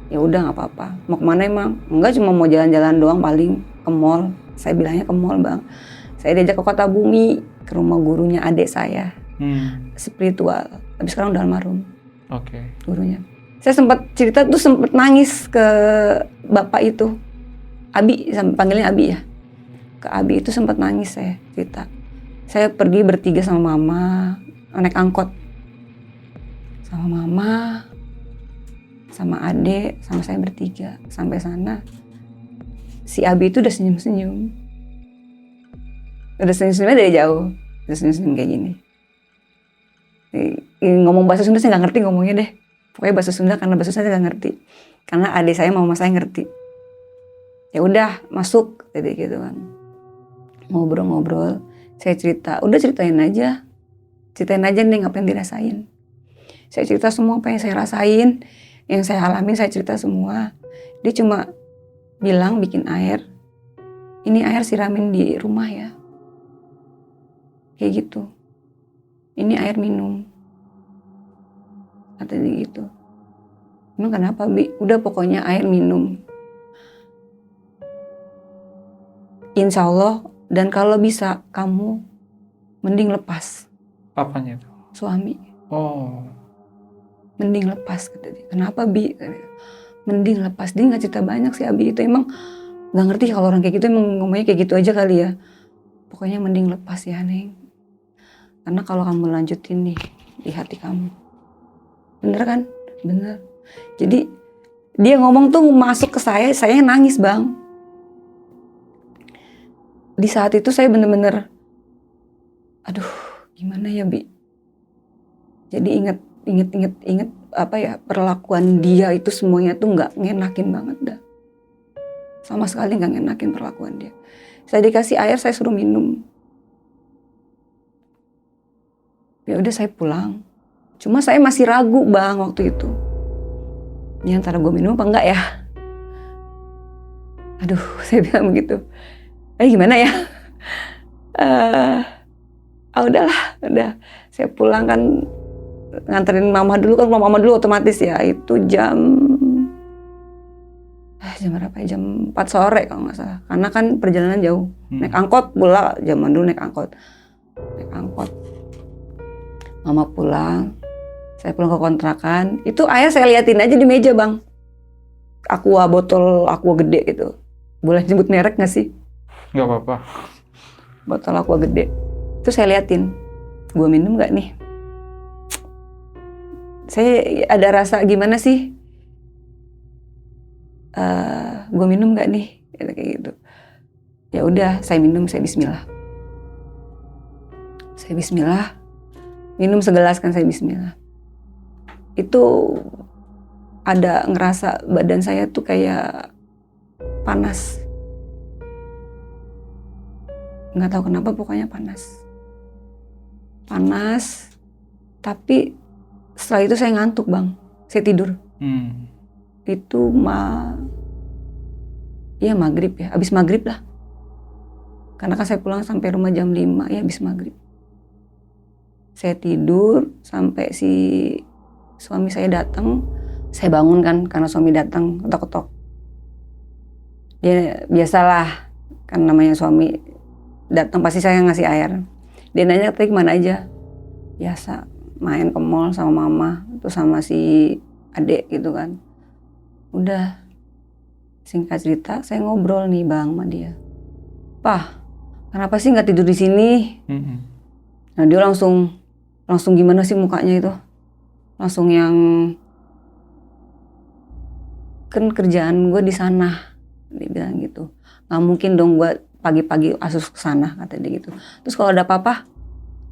Ya udah nggak apa-apa. Mau kemana emang? Enggak, cuma mau jalan-jalan doang paling ke mall. Saya bilangnya ke mall Bang. Saya diajak ke Kota Bumi, ke rumah gurunya adik saya. Spiritual. Tapi sekarang udah almarhum. Oke. Gurunya. Saya sempat cerita tuh, sempat nangis ke bapak itu. Abi, panggilnya Abi ya. Ke Abi itu sempat nangis saya cerita. Saya pergi bertiga sama mama, naik angkot. Sama mama, sama adik, sama saya bertiga. Sampai sana, si Abi itu udah senyum-senyum. Udah senyum-senyumnya dari jauh. Udah senyum-senyum kayak gini. Ngomong bahasa Sunda saya nggak ngerti ngomongnya deh. Pokoknya bahasa Sunda, karena bahasa Sunda saya nggak ngerti. Karena adik saya, mama saya ngerti. Ya udah masuk, jadi gitu kan. Ngobrol-ngobrol. Saya cerita, udah ceritain aja nih apa yang dirasain. Saya cerita semua apa yang saya rasain, yang saya alamin saya cerita semua. Dia cuma bilang bikin air, ini air siramin di rumah ya. Kayak gitu. Ini air minum. Kata dia gitu. Emang kenapa, Bi? Udah pokoknya air minum. Insya Allah, dan kalau bisa kamu mending lepas. Apanya itu? Suami. Oh. Mending lepas, kata dia. Kenapa, Bi? Mending lepas. Dia gak cerita banyak sih, Abi itu emang gak ngerti kalau orang kayak gitu emang ngomongnya kayak gitu aja kali ya. Pokoknya mending lepas ya, Neng. Karena kalau kamu lanjutin nih di hati kamu. Bener kan? Bener. Jadi dia ngomong tuh masuk ke saya nangis, Bang. Di saat itu saya bener-bener, aduh gimana ya, Bi? Jadi inget apa ya, perlakuan dia itu semuanya tuh nggak ngenakin banget dah. Sama sekali nggak ngenakin perlakuan dia. Saya dikasih air, saya suruh minum. Ya udah saya pulang. Cuma saya masih ragu, Bang, waktu itu. Ini antara gue minum apa enggak ya? Aduh, saya bilang begitu. Gimana ya? Udahlah, udah. Saya pulang kan, nganterin mama dulu kan, mama dulu otomatis ya. Itu jam berapa ya? Jam 4 sore kalau nggak salah. Karena kan perjalanan jauh. Naik angkot pula, zaman dulu naik angkot. Mama pulang, saya pulang ke kontrakan. Itu air saya liatin aja di meja, Bang. Botol aqua gede gitu. Boleh nyebut merek nggak sih? Nggak apa-apa. Botol aqua gede. Itu saya liatin. Gue minum nggak nih? Saya ada rasa gimana sih? Gue minum nggak nih? Kayak gitu. Ya udah, saya minum, saya bismillah. Minum segelas kan, saya bismillah. Itu ada ngerasa badan saya tuh kayak panas. Nggak tahu kenapa, pokoknya panas. Tapi setelah itu saya ngantuk, Bang. Saya tidur. Itu maghrib ya, abis maghrib lah. Karena kan saya pulang sampai rumah jam 5 ya, abis maghrib. Saya tidur sampai si suami saya datang. Saya bangun kan, karena suami datang, ketok-ketok. Dia biasalah, kan namanya suami datang pasti saya ngasih air. Dia nanya, tadi kemana aja? Biasa, main ke mall sama mama, terus sama si adek gitu kan. Udah, singkat cerita, saya ngobrol nih, Bang, sama dia. Pah, kenapa sih nggak tidur di sini? Nah, dia langsung gimana sih mukanya itu? Langsung yang, kan kerjaan gue di sana, dia bilang gitu. Nggak mungkin dong gue pagi-pagi asus ke sana, kata dia gitu. Terus kalau ada apa-apa,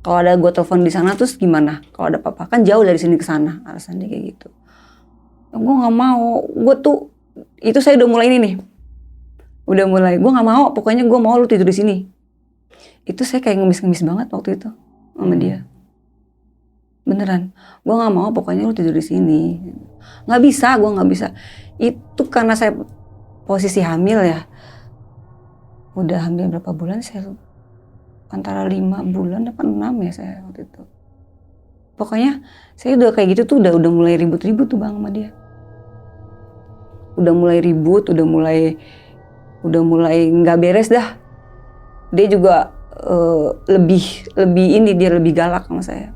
kalau ada gue telepon di sana, terus gimana? Kalau ada apa-apa, kan jauh dari sini ke sana, alasan dia kayak gitu. Gue nggak mau, gue tuh itu saya udah mulai ini nih, gue nggak mau, pokoknya gue mau lu tidur di sini. Itu saya kayak ngemis-ngemis banget waktu itu sama dia. Beneran, gue nggak mau, pokoknya lu tidur di sini. Nggak bisa. Itu karena saya posisi hamil ya. Udah hamil berapa bulan saya lupa. Antara 5 bulan apa 6 ya saya waktu itu. Pokoknya saya udah kayak gitu tuh udah mulai ribut-ribut tuh, Bang, sama dia. Udah mulai ribut, udah mulai nggak beres dah. Dia juga dia lebih galak sama saya.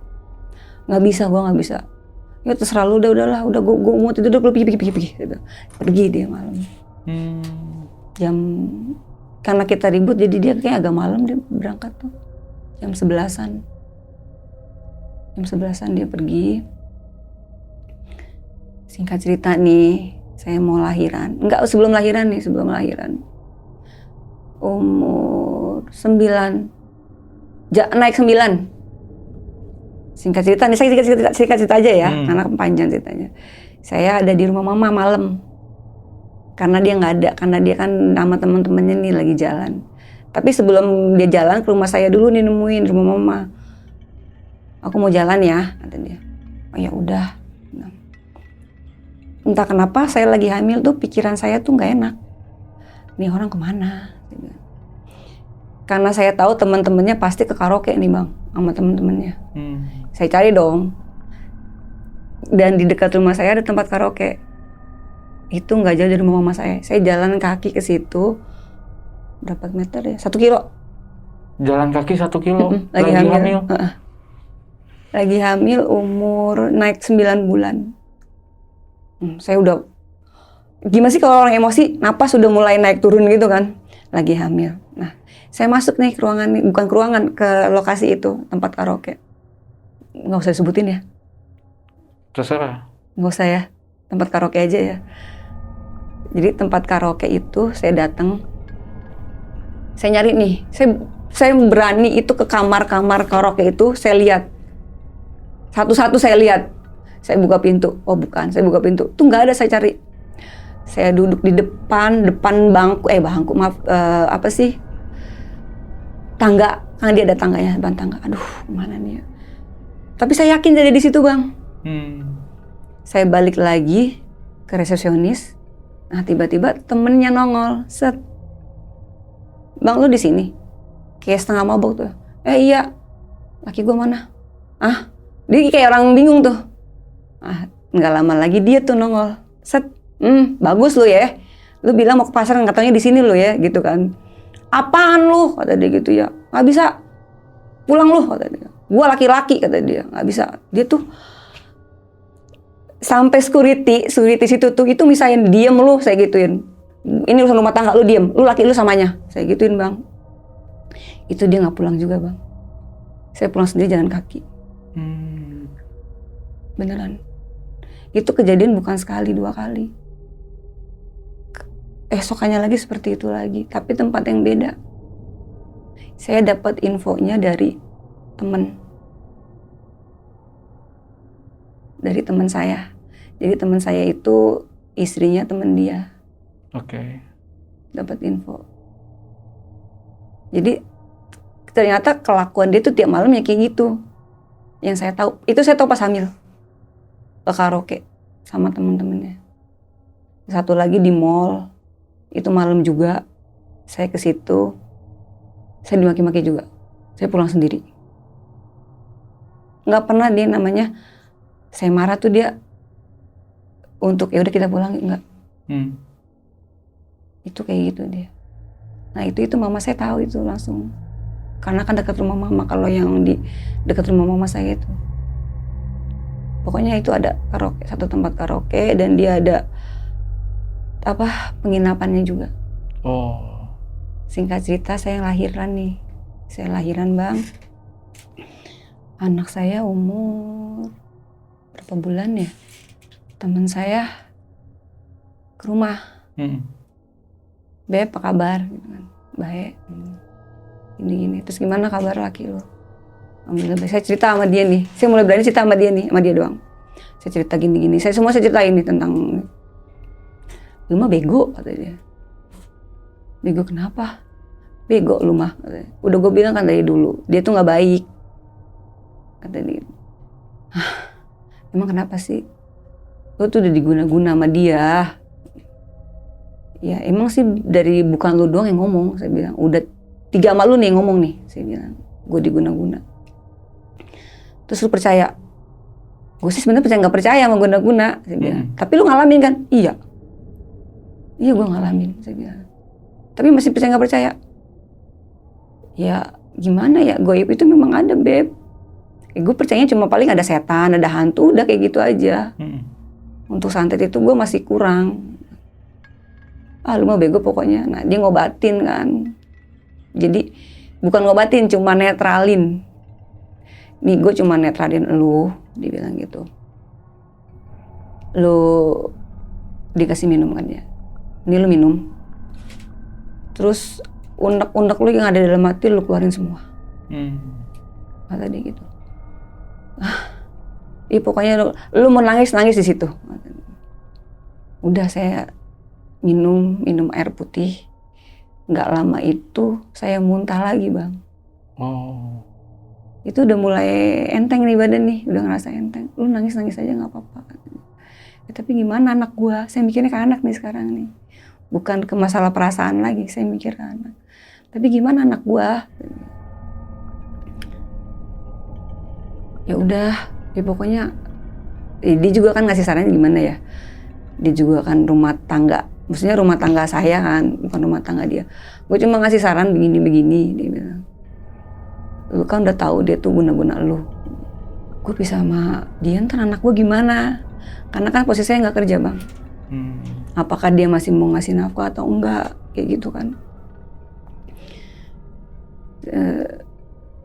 Gue nggak bisa. Ya terserah lu, udahlah, gue mau tidur, udah pergi gitu. Pergi dia malam. Karena kita ribut, jadi dia kayak agak malam dia berangkat tuh. Jam 11-an. Dia pergi. Singkat cerita nih, saya mau lahiran. Sebelum lahiran. Umur 9. Naik 9. Singkat cerita nih, saya singkat cerita aja ya, karena panjang ceritanya. Saya ada di rumah mama malam. Karena dia nggak ada, karena dia kan sama teman-temannya nih lagi jalan. Tapi sebelum dia jalan ke rumah saya dulu nih, nemuin rumah mama. Aku mau jalan ya, kata dia. Oh ya udah. Entah kenapa saya lagi hamil tuh pikiran saya tuh nggak enak. Nih orang kemana? Karena saya tahu teman-temannya pasti ke karaoke nih Bang, sama teman-temannya. Saya cari dong. Dan di dekat rumah saya ada tempat karaoke. Itu nggak jauh dari rumah mama saya. Saya jalan kaki ke situ. Berapa meter ya? 1 kilo. Jalan kaki 1 kilo. Lagi hamil. Lagi hamil umur naik 9 bulan. Saya udah, gimana sih kalau orang emosi, napas udah mulai naik turun gitu kan. Lagi hamil. Nah, saya masuk nih ke ruangan, bukan ke ruangan, ke lokasi itu, tempat karaoke. Nggak usah disebutin ya. Terserah. Nggak usah ya, tempat karaoke aja ya. Jadi tempat karaoke itu saya datang, saya nyari nih, saya berani itu ke kamar-kamar karaoke itu, saya lihat. Satu-satu saya lihat. Saya buka pintu, oh bukan, saya buka pintu. Tuh nggak ada, saya cari. Saya duduk di depan bangku, maaf, tangga, karena dia ada tangganya, depan tangga. Aduh, kemana nih ya? Tapi saya yakin jadi di situ Bang. Saya balik lagi ke resepsionis. Nah tiba-tiba temennya nongol, set. Bang lu di sini? Kayak setengah mabok tuh. Iya. Laki gua mana? Dia kayak orang bingung tuh. Nggak lama lagi dia tuh nongol, set. Bagus lu ya. Lu bilang mau ke pasar, nggak taunya di sini lu ya, gitu kan. Apaan lu? Kata dia gitu ya. Nggak bisa. Pulang lu, kata dia. Gua laki-laki, kata dia. Nggak bisa. Dia tuh sampai security situ tuh itu misahin, diem lu, saya gituin. Ini urusan rumah tangga, lu diem. Lu laki lu samanya, saya gituin Bang. Itu dia nggak pulang juga Bang. Saya pulang sendiri jalan kaki. Beneran. Itu kejadian bukan sekali, 2 kali. Esokannya lagi seperti itu lagi, tapi tempat yang beda. Saya dapat infonya dari teman saya. Jadi teman saya itu istrinya teman dia. Oke. Dapat info. Jadi ternyata kelakuan dia tuh tiap malam ya kayak gitu. Yang saya tahu, itu saya tahu pas hamil. Ke karaoke sama teman-temannya. Satu lagi di mall. Itu malam juga. Saya ke situ. Saya dimaki-maki juga. Saya pulang sendiri. Nggak pernah dia namanya, saya marah tuh dia untuk ya udah kita pulang, enggak. Itu kayak gitu dia. Nah itu mama saya tahu itu langsung. Karena kan dekat rumah mama, kalau yang di dekat rumah mama saya itu. Pokoknya itu ada karaoke, satu tempat karaoke, dan dia ada penginapannya juga. Oh. Singkat cerita saya lahiran nih. Saya lahiran Bang. Anak saya umur berapa bulan ya? Teman saya ke rumah. Beb, apa kabar? Gitu kan. Baik. Gini. Terus gimana kabar laki lo? Alhamdulillah. Saya cerita sama dia nih. Saya mulai berani cerita sama dia nih, sama dia doang. Saya cerita gini. Saya ceritain nih tentang, lu mah bego, kata dia. Bego kenapa? Bego lu mah, katanya. Udah gue bilang kan dari dulu, dia tuh nggak baik, kata dia. Emang kenapa sih? Lu tuh udah diguna-guna sama dia. Ya emang sih dari bukan lu doang yang ngomong, saya bilang. Udah 3 sama lu nih yang ngomong nih, saya bilang. Gue diguna-guna. Terus lu percaya? Gue sih sebenarnya nggak percaya sama guna-guna, saya bilang. Tapi lu ngalamin kan? Iya gue ngalamin, saya bilang. Tapi masih percaya nggak percaya? Ya gimana ya, goib itu memang ada Beb. Gue percayanya cuma paling ada setan, ada hantu, udah kayak gitu aja. Untuk santet itu gue masih kurang. Lu mah bego pokoknya. Nah dia ngobatin kan. Jadi bukan ngobatin, cuma netralin. Nih gue cuma netralin lu, dia bilang gitu. Lu dikasih minum kan ya. Ini lu minum. Terus unek-unek lu yang ada dalam hati lu keluarin semua. Kata dia gitu. Pokoknya lu mau nangis di situ. Udah saya minum air putih. Nggak lama itu saya muntah lagi Bang. Oh. Itu udah mulai enteng nih badan nih, udah ngerasa enteng. Lu nangis aja nggak apa-apa. Tapi gimana anak gua? Saya mikirnya ke anak nih sekarang nih. Bukan ke masalah perasaan lagi, saya mikir ke anak. Tapi gimana anak gua? Ya udah, ya pokoknya dia juga kan ngasih sarannya gimana ya. Dia juga kan rumah tangga, maksudnya rumah tangga saya kan, bukan rumah tangga dia. Gue cuma ngasih saran begini-begini, dia bilang. Lu kan udah tahu dia tuh guna-guna lu. Gue pisah sama dia, ntar anak gue gimana? Karena kan posisinya nggak kerja bang. Apakah dia masih mau ngasih nafkah atau enggak? Kayak gitu kan.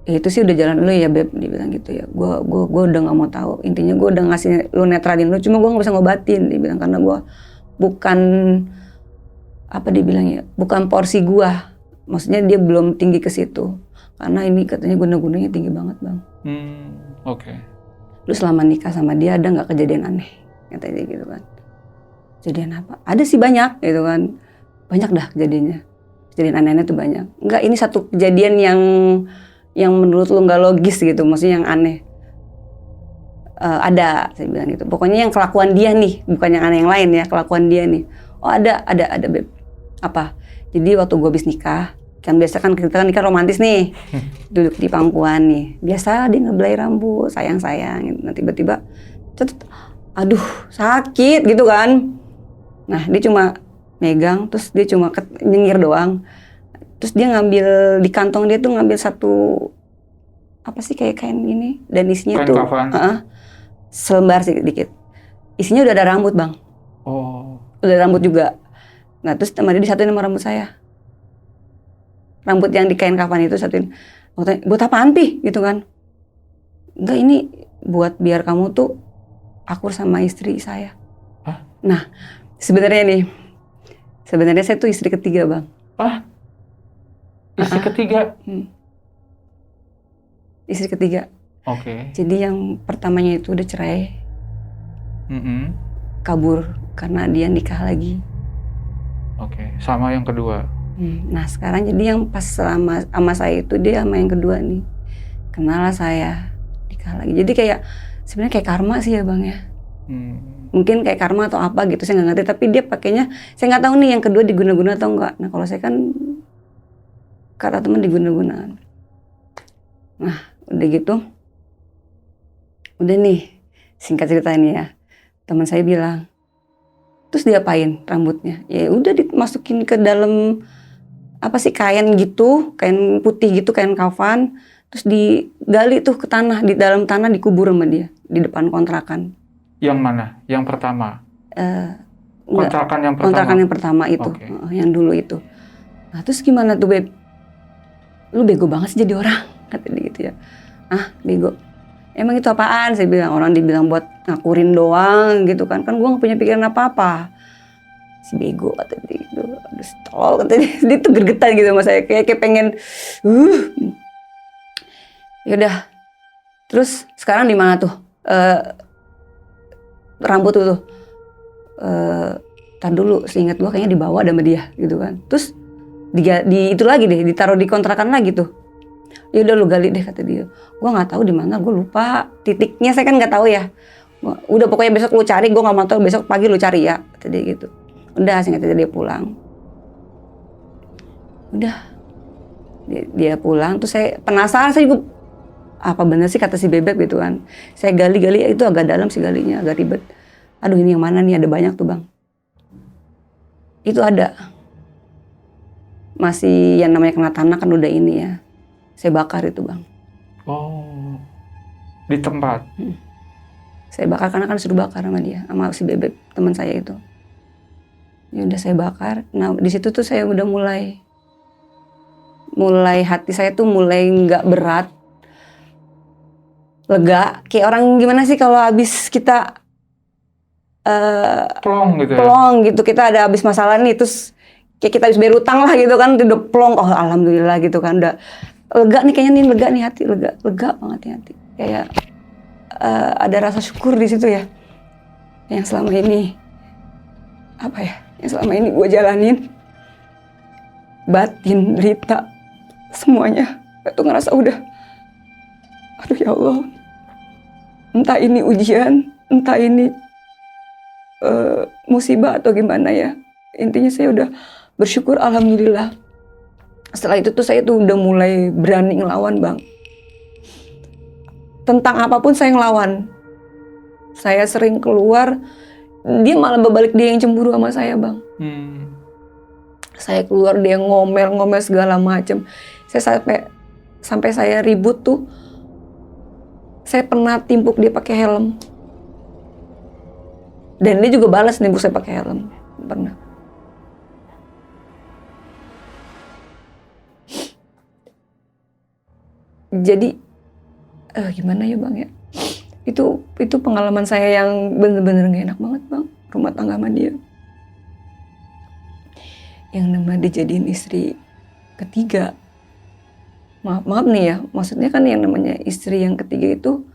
Ya itu sih udah jalan lu ya Beb, dia bilang gitu ya. Gue udah nggak mau tahu. Intinya gue udah ngasih lu netralin lu, cuma gue nggak bisa ngobatin, dia bilang, karena gue bukan apa dia bilang ya, bukan porsi gue. Maksudnya dia belum tinggi ke situ. Karena ini katanya guna-gunanya tinggi banget bang. Oke. Lu selama nikah sama dia ada nggak kejadian aneh? Katanya gitu kan. Kejadian apa? Ada sih banyak gitu kan. Banyak dah kejadiannya. Kejadian aneh-aneh tuh banyak. Enggak, ini satu kejadian yang menurut lu nggak logis gitu, maksudnya yang aneh. Ada, saya bilang gitu. Pokoknya yang kelakuan dia nih, bukan yang aneh yang lain ya, kelakuan dia nih. Oh ada Beb. Apa? Jadi waktu gue habis nikah, kan biasa kan kita kan nikah romantis nih, duduk di pangkuan nih. Biasa dia ngebelai rambut, sayang-sayang. Gitu. Nah tiba-tiba, aduh sakit gitu kan. Nah dia cuma megang, terus dia cuma nyengir doang. Terus dia ngambil di kantong dia tuh ngambil satu apa sih kayak kain gini, dan isinya kain tuh selembar sih dikit. Isinya udah ada rambut bang. Oh. Udah ada rambut juga. Nah terus sama dia disatuin sama rambut saya. Rambut yang di kain kafan itu satuin. Buat apaan Pi? Gitu kan. Enggak, ini buat biar kamu tuh akur sama istri saya. Hah? Nah sebenarnya saya tuh istri ketiga bang. Istri ketiga? Istri ketiga. Oke. Jadi yang pertamanya itu udah cerai. Kabur karena dia nikah lagi. Oke. Sama yang kedua? Nah sekarang jadi yang pas sama saya itu dia sama yang kedua nih. Kenal saya, nikah lagi. Jadi kayak sebenarnya kayak karma sih ya bang ya. Mungkin kayak karma atau apa gitu, saya nggak ngerti. Tapi dia pakainya, saya nggak tahu nih yang kedua diguna-guna atau enggak. Nah kalau saya kan kata teman diguna-guna. Nah udah gitu, udah nih singkat cerita ini ya, teman saya bilang, terus diapain rambutnya? Ya udah dimasukin ke dalam apa sih kain gitu, kain putih gitu, kain kafan, terus digali tuh ke tanah, di dalam tanah dikubur sama dia di depan kontrakan. Yang mana? Yang pertama? Kontrakan yang pertama? Kontrakan yang pertama itu, Okay. Yang dulu itu. Nah terus gimana tuh Beb? Lu bego banget sih jadi orang, kata dia gitu ya. Bego. Emang itu apaan? Saya bilang, orang dibilang buat ngakurin doang gitu kan. Kan gue gak punya pikiran apa-apa. Si bego kata dia gitu. Aduh tolol kata dia. Dia tuh gergetan gitu sama saya. Kayak pengen Yaudah. Terus sekarang di mana tuh? Rambut tuh. Tar dulu, seingat gue kayaknya dibawa sama dia gitu kan. Terus itu lagi deh, ditaruh di kontrakan lagi tuh. Ya udah lu gali deh kata dia. Gua nggak tahu di mana, gue lupa titiknya, saya kan nggak tahu ya. Udah pokoknya besok lu cari, gue nggak mau tahu, besok pagi lu cari ya, kata dia gitu. Udah singkat dia pulang. Udah dia pulang, terus saya penasaran, saya juga apa bener sih kata si Bebek gitu kan. Saya gali-gali, itu agak dalam sih galinya, agak ribet. Aduh ini yang mana nih, ada banyak tuh bang. Itu ada. Masih yang namanya kena tanah kan udah ini ya. Saya bakar itu bang. Oh, di tempat? Saya bakar karena kan suruh bakar sama dia, sama si Bebek teman saya itu. Ya udah saya bakar. Nah di situ tuh saya udah mulai hati saya tuh mulai nggak berat, lega. Kayak orang gimana sih kalau habis kita plong gitu ya? Plong gitu, kita ada habis masalah nih, terus kayak kita habis bayar utang lah gitu kan, udah plong, oh alhamdulillah gitu kan, udah lega nih kayaknya nih, lega nih hati, lega banget nih hati, kayak ada rasa syukur di situ ya, yang selama ini yang selama ini gue jalanin, batin, derita, semuanya, itu ngerasa udah, aduh ya Allah, entah ini ujian, entah ini musibah atau gimana ya, intinya saya udah bersyukur alhamdulillah Setelah itu tuh saya tuh udah mulai berani ngelawan Bang. Tentang apapun saya ngelawan. Saya sering keluar, dia malah berbalik, dia yang cemburu sama saya Bang. Saya keluar dia ngomel-ngomel segala macem. Saya sampai saya ribut tuh, saya pernah timpuk dia pakai helm. Dan dia juga balas nimpuk saya pakai helm. Pernah. Jadi gimana ya Bang ya? Itu pengalaman saya yang bener-bener gak enak banget Bang. Rumah tangga sama dia. Yang namanya dijadiin istri ketiga. Maaf nih ya, maksudnya kan yang namanya istri yang ketiga itu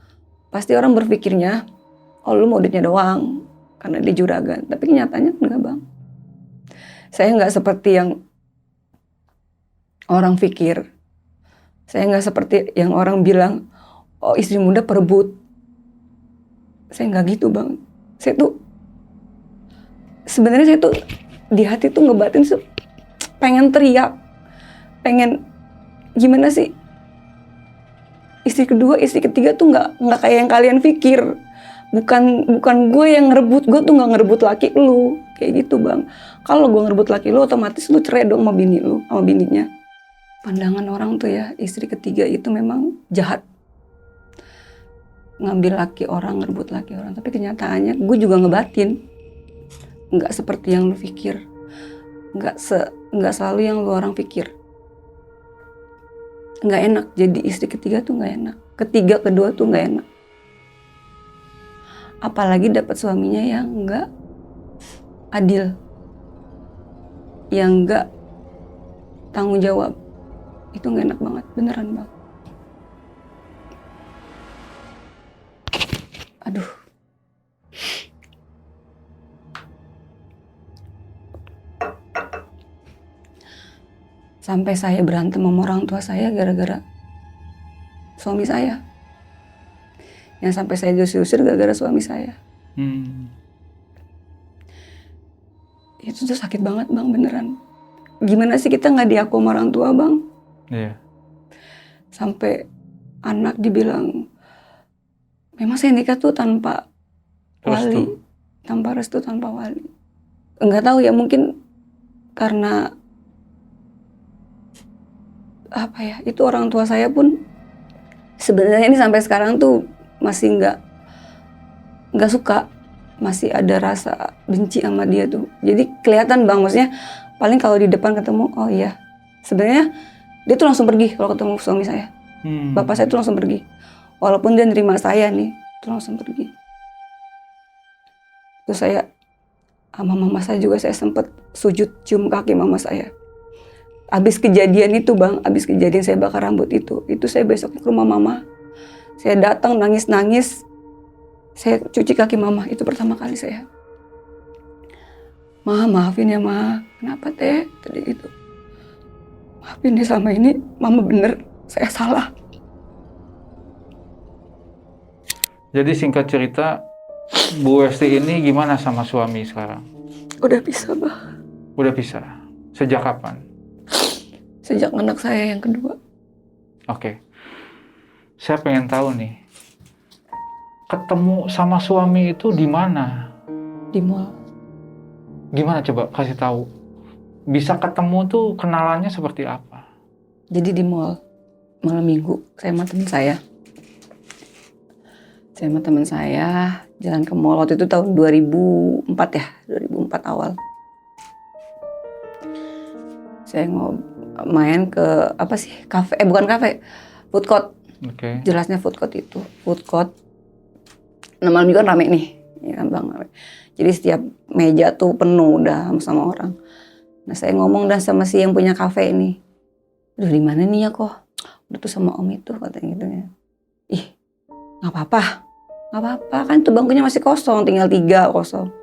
pasti orang berpikirnya, oh lu mau duitnya doang karena dia juragan. Tapi kenyataannya enggak Bang. Saya nggak seperti yang orang pikir. Saya nggak seperti yang orang bilang, oh istri muda perebut. Saya nggak gitu Bang. Sebenarnya saya tuh di hati tuh ngebatin pengen teriak, pengen gimana sih? Istri kedua, istri ketiga tuh nggak kayak yang kalian pikir. Bukan gue yang ngerebut, gue tuh nggak ngerebut laki lu, kayak gitu Bang. Kalau gue ngerebut laki lu, otomatis lu cerai dong sama bini lu, sama bininya. Pandangan orang tuh ya, istri ketiga itu memang jahat. Ngambil laki orang, ngerebut laki orang. Tapi kenyataannya gue juga ngebatin. Nggak seperti yang lu pikir. Nggak selalu yang lu orang pikir. Nggak enak, jadi istri ketiga tuh nggak enak. Ketiga, kedua tuh nggak enak. Apalagi dapat suaminya yang nggak adil. Yang nggak tanggung jawab. Itu gak enak banget, beneran Bang. Aduh. Sampai saya berantem sama orang tua saya gara-gara suami saya. Yang sampai saya diusir gara-gara suami saya. Itu tuh sakit banget Bang, beneran. Gimana sih kita gak diaku sama orang tua Bang? Iya. Sampai anak dibilang, memang saya nikah tuh tanpa wali, tanpa restu, tanpa wali. Enggak tahu ya, mungkin karena apa ya? Itu orang tua saya pun sebenarnya ini sampai sekarang tuh masih nggak suka, masih ada rasa benci sama dia tuh. Jadi kelihatan Bang, maksudnya paling kalau di depan ketemu, oh iya, sebenarnya dia tuh langsung pergi kalau ketemu suami saya. Bapak saya tuh langsung pergi. Walaupun dia nerima saya nih, tuh langsung pergi. Terus saya sama mama saya juga saya sempet sujud cium kaki mama saya. Abis kejadian itu Bang, abis kejadian saya bakar rambut itu saya besok ke rumah mama. Saya datang nangis-nangis. Saya cuci kaki mama, itu pertama kali saya. Ma, maafin ya Ma, kenapa teh? Tadi gitu. Maafin deh, selama ini mama bener, saya salah. Jadi singkat cerita, Bu Westi ini gimana sama suami sekarang? Udah bisa Bang. Udah bisa? Sejak kapan? Sejak anak saya yang kedua. Oke. Saya pengen tahu nih, ketemu sama suami itu di mana? Di mall. Gimana coba kasih tahu? Bisa ketemu tuh kenalannya seperti apa? Jadi di mall, malam minggu, saya sama teman saya. Saya sama teman saya jalan ke mall, waktu itu tahun 2004 ya, 2004 awal. Saya main ke apa sih, kafe, bukan kafe, food court. Oke. Jelasnya food court itu, food court. Nah, malam minggu kan rame nih, ya kan Bang. Jadi setiap meja tuh penuh udah sama orang. Nah saya ngomong dah sama si yang punya kafe ini. Aduh di mana nih ya kok? Udah tuh sama om itu katanya gitu ya. Ih nggak apa-apa kan tuh bangkunya masih kosong, tinggal 3 kosong.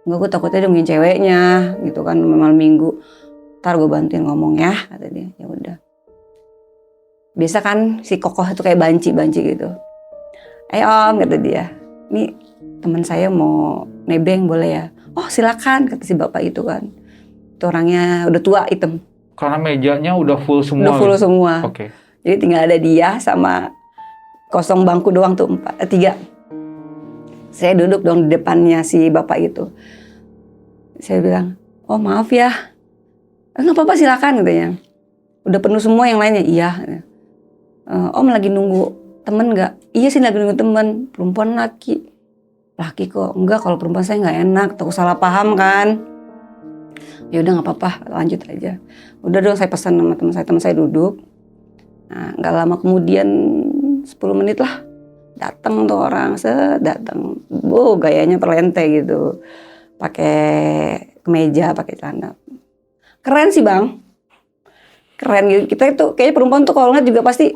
Enggak, gue takutnya dia mungkin ceweknya gitu kan malam minggu. Ntar gue bantuin ngomong ya kata dia. Ya udah. Biasa kan si kokoh itu kayak banci gitu. Om kata dia. Nih teman saya mau nebeng boleh ya? Oh silakan kata si bapak itu kan. Itu orangnya udah tua hitam. Karena mejanya udah full semua. Udah full gitu? semua. Oke. Jadi tinggal ada dia sama kosong bangku doang tuh 3. Saya duduk dong di depannya si bapak itu. Saya bilang, oh maaf ya. Nggak apa-apa silakan katanya. Udah penuh semua yang lainnya. Iya. Om lagi nunggu temen nggak? Iya sih lagi nunggu temen. Perempuan laki. Laki kok. Enggak, kalau perempuan saya nggak enak. Takut salah paham kan. Ya udah nggak apa-apa, lanjut aja. Udah dong saya pesan sama teman saya duduk. Nah, nggak lama kemudian 10 menit lah datang tuh orang, datang. Gayanya perlente gitu. Pakai kemeja, pakai celana. Keren sih, Bang. Keren gitu. Kita itu kayaknya perempuan tuh kalau ngeliat juga pasti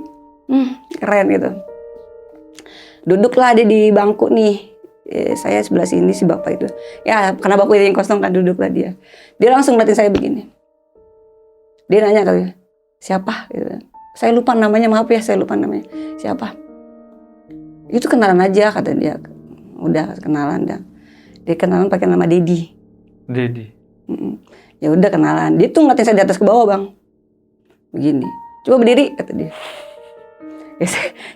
keren gitu. Duduklah dia di bangku nih. Saya sebelah sini si bapak itu. Ya, karena bangku yang kosong kan duduklah dia. Dia langsung ngeliatin saya begini. Dia nanya kali, siapa? Gitu. Saya lupa namanya, maaf ya saya lupa namanya. Siapa? Itu kenalan aja kata dia. Udah kenalan dah. Dia kenalan pakai nama Dedi. Dedi. Ya udah kenalan. Dia tuh ngeliatin saya di atas ke bawah, Bang. Begini. Coba berdiri kata dia. Ya,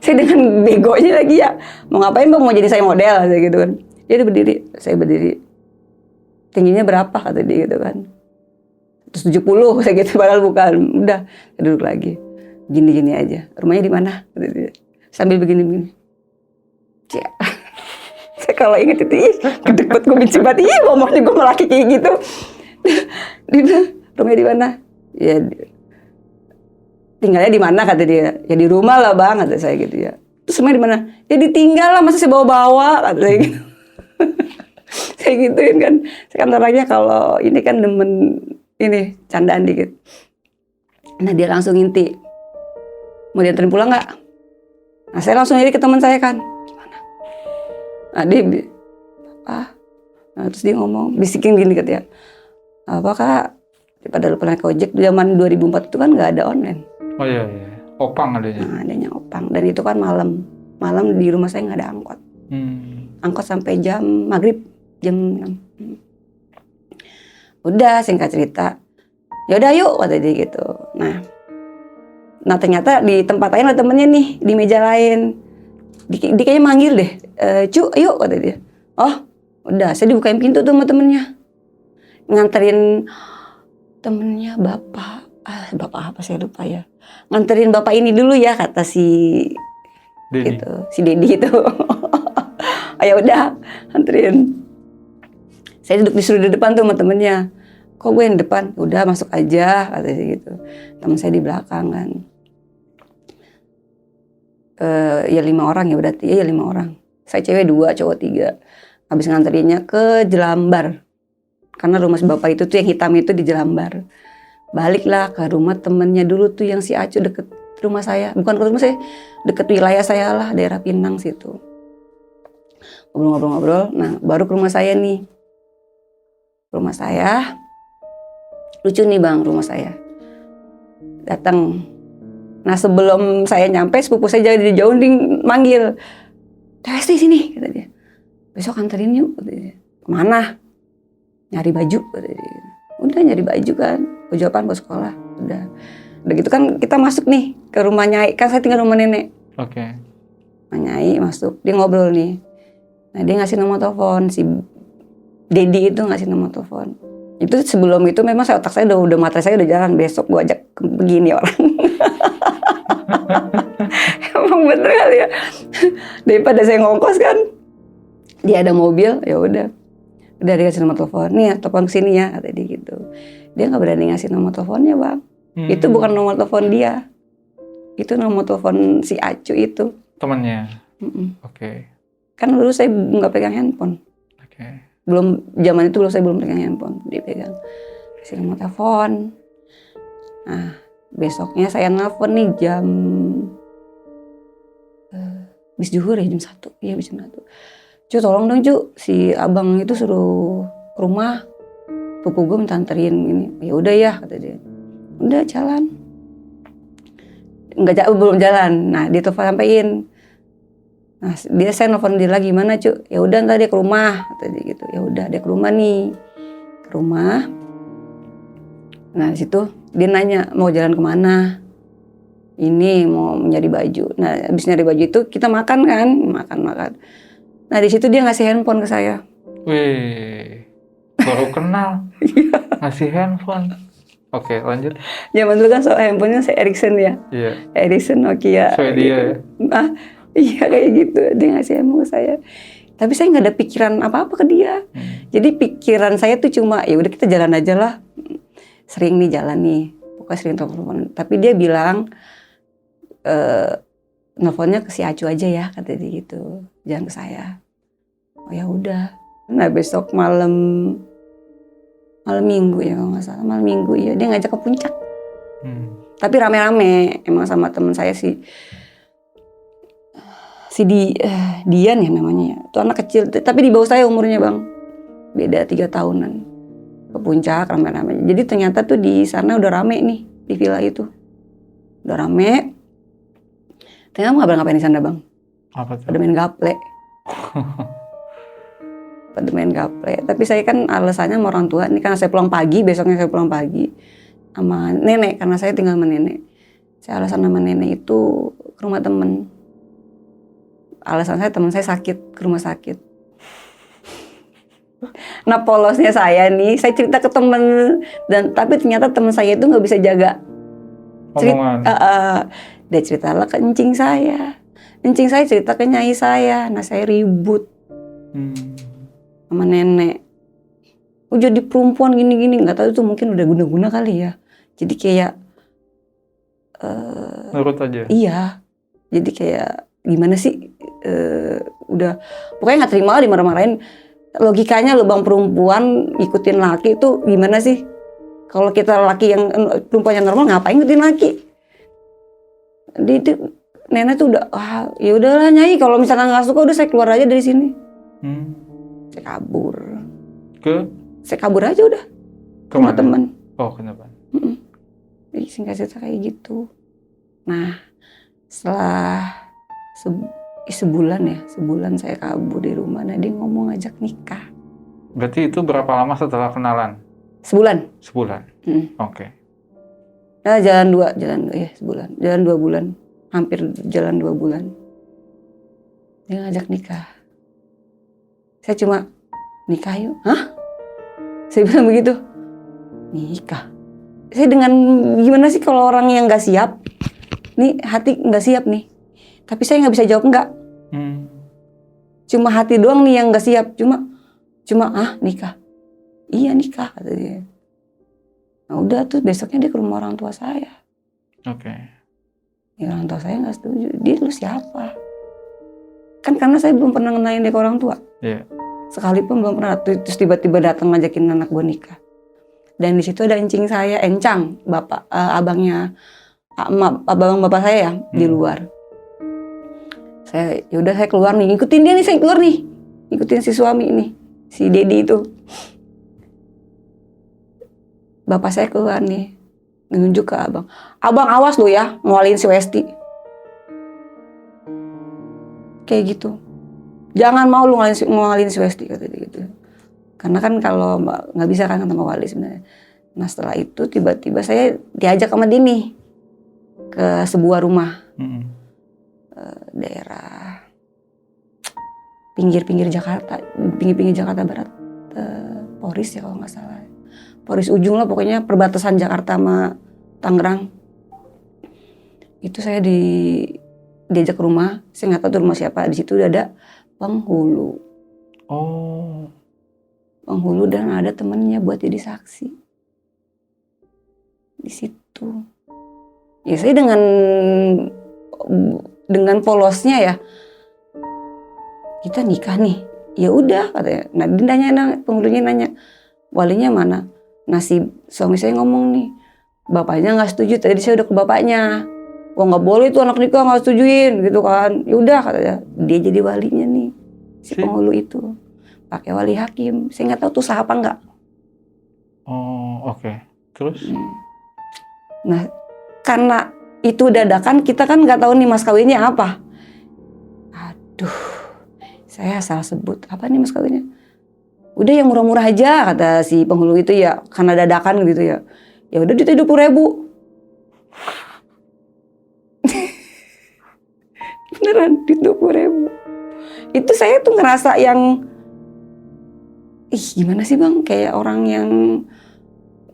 saya dengan begonya lagi ya. Mau ngapain Bang? Mau jadi saya model saya gitu kan. Dia berdiri, saya berdiri. Tingginya berapa kata dia gitu kan. 170 saya gitu, padahal bukan. Udah, saya duduk lagi. Gini-gini aja. Rumahnya di mana? Kata dia. Sambil begini-begini. Cek. Saya kalau inget itu, gede banget gue benci banget. Ngomongnya gue melaki kayak gitu. Dia bilang, rumahnya di mana? Ya, tinggalnya di mana kata dia. Ya di rumah lah Bang, kata saya gitu ya. Terus rumahnya di mana? Ya ditinggal lah, masa saya bawa-bawa kata saya gitu. Saya gituin kan. Saya kan orangnya kalau ini kan demen ini candaan dikit. Nah dia langsung inti, mau dianterin pulang nggak? Nah saya langsung nyari ke teman saya kan, gimana? Nah dia, nah, terus dia ngomong, bisikin gini katanya, apa kak? Pada lu pernah ke ojek zaman 2004 itu kan nggak ada online. Oh iya, opang adanya. Nah adanya opang, dan itu kan malam di rumah saya nggak ada angkot. Angkot sampai jam maghrib, jam 6. Udah singkat cerita, ya udah yuk kata dia gitu. Nah ternyata di tempat lain ada temennya nih di meja lain. Dia kayaknya manggil deh, Cu, yuk kata dia. Oh, udah saya dibukain pintu tuh sama temennya, nganterin temennya bapak apa saya lupa ya. Nganterin bapak ini dulu ya kata si Dedi. gitu, si Dedi itu. Ayo udah nganterin. Saya disuruh di depan tuh sama temennya. Kok gue yang depan? Udah masuk aja katanya gitu. Teman saya di belakang kan. Ya 5 orang ya berarti. Ya 5 orang. Saya cewek 2, cowok 3. Habis nganterinnya ke Jelambar. Karena rumah si bapak itu tuh yang hitam itu di Jelambar. Baliklah ke rumah temennya dulu tuh yang si Acu deket rumah saya. Bukan ke rumah saya, deket wilayah saya lah, daerah Pinang situ. Ngobrol-ngobrol. Nah baru ke rumah saya nih. Rumah saya, lucu nih Bang rumah saya. Datang. Nah sebelum saya nyampe, sepupu saya jadi jauh manggil. Testi sini, kata dia. Besok anterin yuk, kata dia. Kemana? Nyari baju, kata dia. Udah nyari baju kan, baju apaan buat sekolah. Udah gitu kan kita masuk nih ke rumah Nyai. Kan saya tinggal rumah nenek. Oke. Rumah Nyai masuk, dia ngobrol nih. Nah dia ngasih nomor telepon si Dedi itu ngasih nomor telepon. Itu sebelum itu memang otak saya udah mata saya udah jalan, besok gua ajak begini orang. Emang bener kali ya. Daripada saya ngongkos kan. Dia ada mobil, ya udah dikasih nomor telepon. Nih, telepon kesini ya, kata dia gitu. Dia nggak berani ngasih nomor teleponnya, Bang. Itu bukan nomor telepon dia. Itu nomor telepon si Acu itu. Temannya. Oke. Kan dulu saya nggak pegang handphone. Oke. Belum zaman itu saya belum pegang handphone, dipegang kasih nomor telepon. Nah besoknya saya nelfon nih jam bis zuhur ya, jam 1. Iya bis jam 1. Cu tolong dong Cu, si abang itu suruh ke rumah, pupu gue minta anterin ini. Ya udah ya kata dia. Udah jalan. Belum jalan. Nah dia telepon sampein. Nah, saya nelfon dia lagi, mana Cu? Ya udah ntar dia ke rumah, kata dia gitu. Ya udah dia ke rumah nih, ke rumah. Nah di situ Dia nanya mau jalan kemana, ini mau nyari baju. Nah habis nyari baju itu kita makan kan, makan. Nah di situ dia ngasih handphone ke saya. Wih, baru kenal ngasih handphone. Oke, lanjut. Zaman dulu kan handphonenya saya Ericsson ya, Iya, Ericsson Nokia. Swedia gitu. ya. Ah, iya kayak gitu, dia ngasih handphone ke saya. Tapi saya nggak ada pikiran apa-apa ke dia. Jadi pikiran saya tuh cuma ya udah kita jalan aja lah. Sering nih jalan nih, pokoknya sering telepon. Tapi dia bilang nelfonnya ke si Acu aja ya, kata dia gitu, jangan ke saya. Oh ya udah. Nah besok malam minggu ya kalau nggak salah, malam minggu ya dia ngajak ke puncak. Tapi rame-rame, emang sama teman saya si Dian ya namanya ya. Itu anak kecil, tapi di bawah saya umurnya bang, beda 3 tahunan. Ke puncak rame-rame. Jadi ternyata tuh di sana udah rame nih di villa itu, udah rame. Ternyata ngapain di sana bang? Apa tuh? Pada main gaple. Pada main gaple. Tapi saya kan alasannya sama orang tua. Ini karena saya pulang pagi, besoknya saya pulang pagi sama nenek karena saya tinggal sama nenek. Saya alasan sama nenek itu ke rumah temen. Alasan saya teman saya sakit, ke rumah sakit. Nah polosnya saya nih, saya cerita ke temen tapi ternyata teman saya itu nggak bisa jaga. Dia cerita lah ke encing saya cerita ke nyai saya. Nah saya ribut sama nenek. Oh jadi perempuan gini-gini, nggak tahu itu mungkin udah guna-guna kali ya. Jadi kayak nurut aja. Iya. Jadi kayak gimana sih? Udah pokoknya nggak terima lah dimarah-marahin. Logikanya lo bang perempuan ikutin laki itu gimana sih? Kalau kita laki yang perempuan yang normal ngapain ikutin laki? Itu nenek tuh udah ya udahlah nyai kalau misalkan nggak suka udah saya keluar aja dari sini. Saya kabur. Saya kabur aja udah. Sama teman. Oh kenapa? Jadi singkat cerita kayak gitu. Nah setelah sebulan saya kabur di rumah. Nah dia ngomong ngajak nikah. Berarti itu berapa lama setelah kenalan? Sebulan. Oke. Nah jalan 2 bulan. Hampir jalan 2 bulan. Dia ngajak nikah. Saya cuma nikah yuk. Hah? Saya bilang begitu. Nikah. Saya dengan gimana sih kalau orang yang nggak siap? Nih hati nggak siap nih. Tapi saya nggak bisa jawab enggak. Cuma hati doang nih yang nggak siap. Cuma nikah. Iya nikah kata dia. Nah udah tuh besoknya dia ke rumah orang tua saya. Oke. Ya orang tua saya nggak setuju. Dia lu siapa? Kan karena saya belum pernah ngenalin dia ke orang tua. Iya. Sekalipun belum pernah. Terus tiba-tiba datang ngajakin anak gue nikah. Dan di situ ada encing saya, Encang, bapak abang bapak saya ya di luar. Yaudah saya keluar nih, ikutin dia nih, saya keluar nih, ikutin si suami nih, si Dedi itu. Bapak saya keluar nih, nunjuk ke abang awas lo ya, ngewalin si Westi. Kayak gitu, jangan mau lu ngewalin si Westi kata dia gitu. Karena kan kalau nggak bisa kan sama wali sebenarnya. Nah setelah itu tiba-tiba saya diajak sama Dini ke sebuah rumah. Daerah pinggir-pinggir Jakarta Barat, Poris ya kalau nggak salah, Poris ujung lah pokoknya perbatasan Jakarta sama Tangerang. Itu saya diajak ke rumah, saya nggak tahu tuh rumah siapa. Di situ udah ada penghulu. Penghulu dan ada temennya buat jadi saksi di situ. Ya saya dengan polosnya ya, kita nikah nih, ya udah katanya. Nah dia penghulunya nanya, walinya mana? Nah si suami saya ngomong nih, bapaknya nggak setuju. Tadi saya udah ke bapaknya, wah nggak boleh tuh anak nikah nggak setujuin gitu kan. Ya udah katanya, dia jadi walinya nih si penghulu itu, pakai wali hakim. Saya nggak tahu tuh sah apa nggak. Oke. Terus? Nah karena itu dadakan, kita kan nggak tahu nih mas kawinnya apa. Aduh, saya salah sebut. Apa nih mas kawinnya? Udah yang murah-murah aja kata si penghulu itu ya, karena dadakan gitu ya. Ya udah duitnya 20.000. Beneran duit 20.000. Itu saya tuh ngerasa yang, ih gimana sih bang, kayak orang yang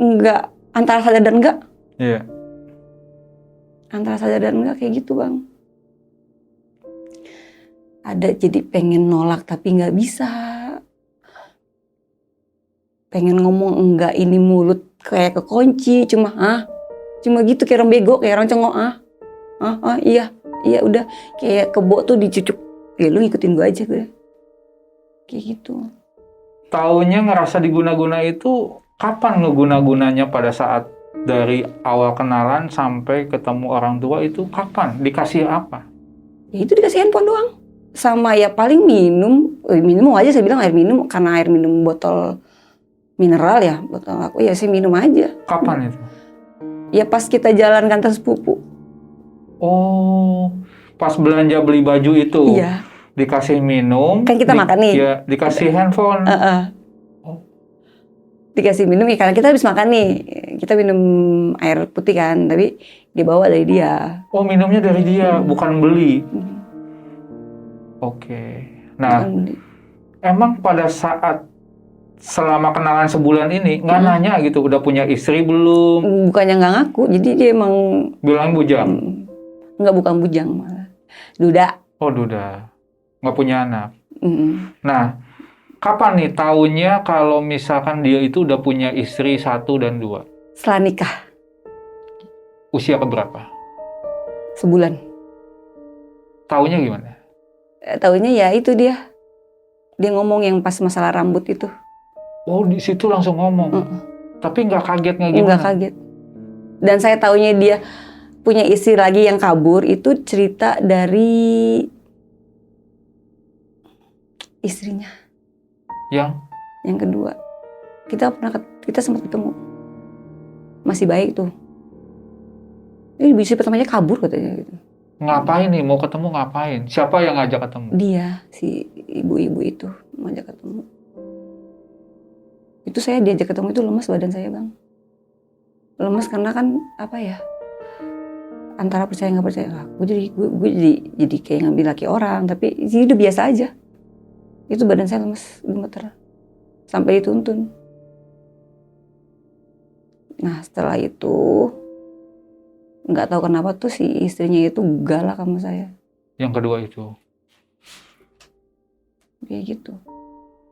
nggak, antara sadar dan enggak. Iya. Antara sadar dan enggak kayak gitu bang. Ada jadi pengen nolak tapi nggak bisa. Pengen ngomong enggak, ini mulut kayak kekunci, cuma gitu kayak orang bego, kayak orang cengok iya udah kayak kebo tuh dicucuk, ya lu ngikutin gue aja gue, kayak gitu. Taunya ngerasa diguna-guna itu kapan ngeguna-gunanya? Pada saat dari awal kenalan sampai ketemu orang tua itu kapan? Dikasih apa? Ya itu dikasih handphone doang, sama ya paling minum aja, saya bilang air minum, karena air minum botol mineral ya, botol aku ya saya minum aja. Kapan itu? Ya pas kita jalan kantor sepupu. Oh, pas belanja beli baju itu. Iya. Dikasih minum. Kan kita makan nih. Ya, dikasih handphone. Oh. Dikasih minum ya karena kita habis makan nih. Kita minum air putih kan, tapi dibawa dari dia. Oh, minumnya dari dia, bukan beli. Hmm. Oke. Nah, Bukan beli. emang pada saat selama kenalan sebulan ini nggak nanya gitu, udah punya istri belum? Bukannya nggak ngaku, jadi dia emang Bilang bujang. nggak, bukan bujang malah. Duda. Oh, duda. Nggak punya anak. Nah, kapan nih taunya kalau misalkan dia itu udah punya istri 1 dan 2? Setelah nikah. Usia keberapa? Sebulan. Taunya gimana? Taunya ya itu dia ngomong yang pas masalah rambut itu. Oh, di situ langsung ngomong. Tapi nggak kaget, nggak gimana? Nggak kaget. Dan saya taunya dia punya istri lagi yang kabur, itu cerita dari istrinya. Yang kedua. Kita sempat ketemu. Masih baik tuh. Ini istri pertamanya kabur katanya gitu. Ngapain nih? Mau ketemu ngapain? Siapa yang ngajak ketemu? Dia, si ibu-ibu itu ngajak ketemu. Itu saya diajak ketemu itu lemas badan saya bang. Lemas karena kan apa ya? Antara percaya nggak percaya. Gue jadi kayak ngambil laki orang, tapi sih udah biasa aja. Itu badan saya lemas, gemeter. Sampai dituntun. Nah setelah itu nggak tahu kenapa tuh si istrinya itu galak sama saya. Yang kedua itu? Kayak gitu.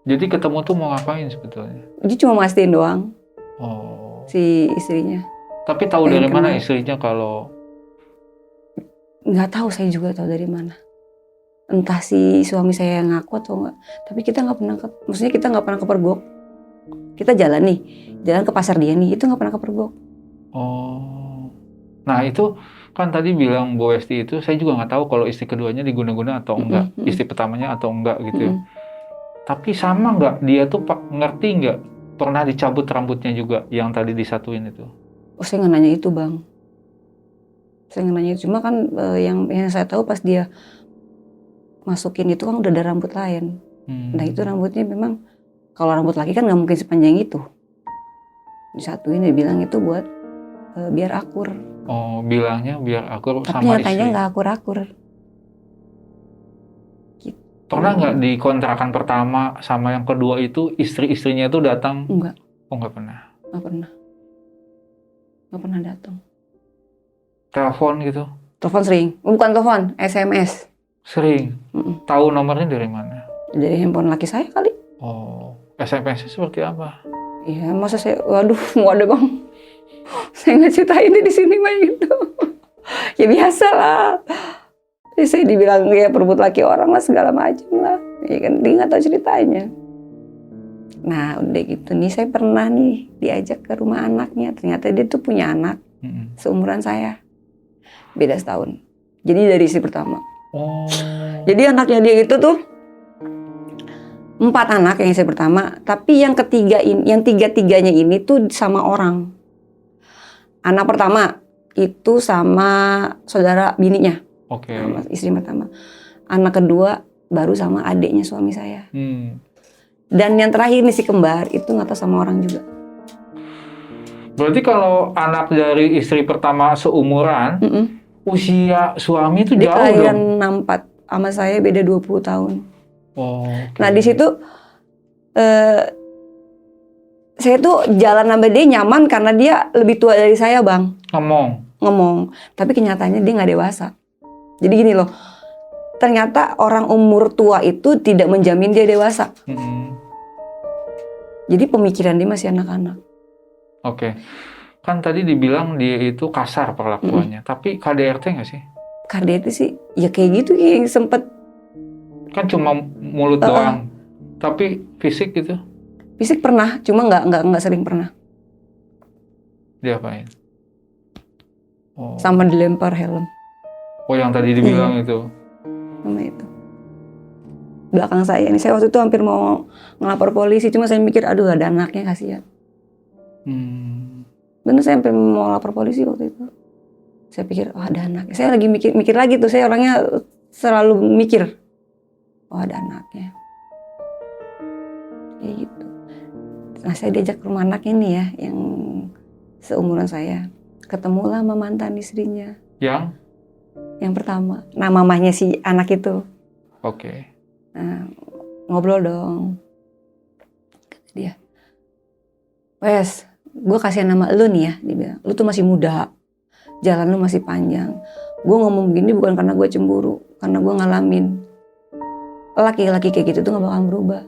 Jadi ketemu tuh mau ngapain sebetulnya? Dia cuma mastiin doang. Oh. Si istrinya. Tapi tahu dari mana istrinya kalau? Nggak tahu, saya juga tahu dari mana. Entah si suami saya yang ngaku atau enggak. Tapi kita nggak pernah, maksudnya kita nggak pernah kepergok. Kita jalan ke pasar dia nih, itu nggak pernah kepergok. Oh. Nah itu kan tadi bilang Bu Westi itu, saya juga nggak tahu kalau istri keduanya diguna-guna atau enggak, istri pertamanya atau enggak gitu ya. Tapi sama nggak dia tuh ngerti nggak pernah dicabut rambutnya juga yang tadi disatuin itu? Oh saya nggak nanya itu bang. Saya nggak nanya itu, cuma kan yang saya tahu pas dia masukin itu kan udah ada rambut lain. Nah itu rambutnya memang, kalau rambut laki kan nggak mungkin sepanjang itu. Disatuin dia bilang itu buat biar akur. Oh bilangnya biar akur tapi sama istri. Tapi nyatanya nggak akur-akur. Gitu. Pernah nggak di kontrakan pertama sama yang kedua itu istri-istrinya itu datang? Enggak. Oh nggak pernah? Nggak pernah. Nggak pernah datang. Telepon gitu? Telepon sering. Bukan telepon, SMS. Sering? Tahu nomornya dari mana? Dari handphone laki saya kali. Oh, SMS-nya seperti apa? Iya, masa saya, waduh, mau ada bang. Saya nggak ceritain di sini mah gitu. Ya biasa lah. Saya dibilang ya perebut laki orang lah, segala macam lah. Ya kan, dia nggak tahu ceritanya. Nah, udah gitu nih, saya pernah nih diajak ke rumah anaknya. Ternyata dia tuh punya anak seumuran saya. Beda setahun. Jadi dari istri pertama. Oh. Jadi anaknya dia itu tuh 4 anak yang istri pertama, tapi yang ketiga ini, yang tiga-tiganya ini tuh sama orang. Anak pertama itu sama saudara bininya, sama istri pertama. Anak kedua baru sama adiknya suami saya. Dan yang terakhir nih si kembar itu nggak tahu sama orang juga. Berarti kalau anak dari istri pertama seumuran, Mm-mm. usia suami itu Dia jauh kelahiran dong. 64, sama saya beda 20 tahun. Oh, oke. Nah di situ saya tuh jalan sama dia nyaman karena dia lebih tua dari saya, Bang. Ngomong. Tapi kenyataannya dia nggak dewasa. Jadi gini loh, ternyata orang umur tua itu tidak menjamin dia dewasa. Mm-mm. Jadi pemikiran dia masih anak-anak. Oke. Kan tadi dibilang dia itu kasar perlakuannya, tapi KDRT nggak sih? Karena itu sih, ya kayak gitu yang sempet Kan cuma mulut doang, tapi fisik gitu fisik pernah, cuma nggak sering pernah. diapain? Oh, Sama dilempar helm, oh yang tadi dibilang itu. sama itu. Belakang saya ini, saya waktu itu hampir mau ngelapor polisi, cuma saya mikir, aduh ada anaknya, kasihan. Bener, saya hampir mau lapor polisi waktu itu. Saya pikir, oh ada anaknya. Saya lagi mikir lagi tuh, saya orangnya selalu mikir, oh ada anaknya. Kayak gitu. Nah saya diajak ke rumah anak ini ya, yang seumuran saya. Ketemulah sama mantan istrinya. Yang pertama. Nah mamahnya si anak itu. Oke. Nah, ngobrol dong. Kata dia, Wes, gue kasihan nama lu nih ya. Dia bilang, lu tuh masih muda. Jalan lu masih panjang. Gue ngomong begini bukan karena gue cemburu. Karena gue ngalamin. Laki-laki kayak gitu tuh gak bakal berubah.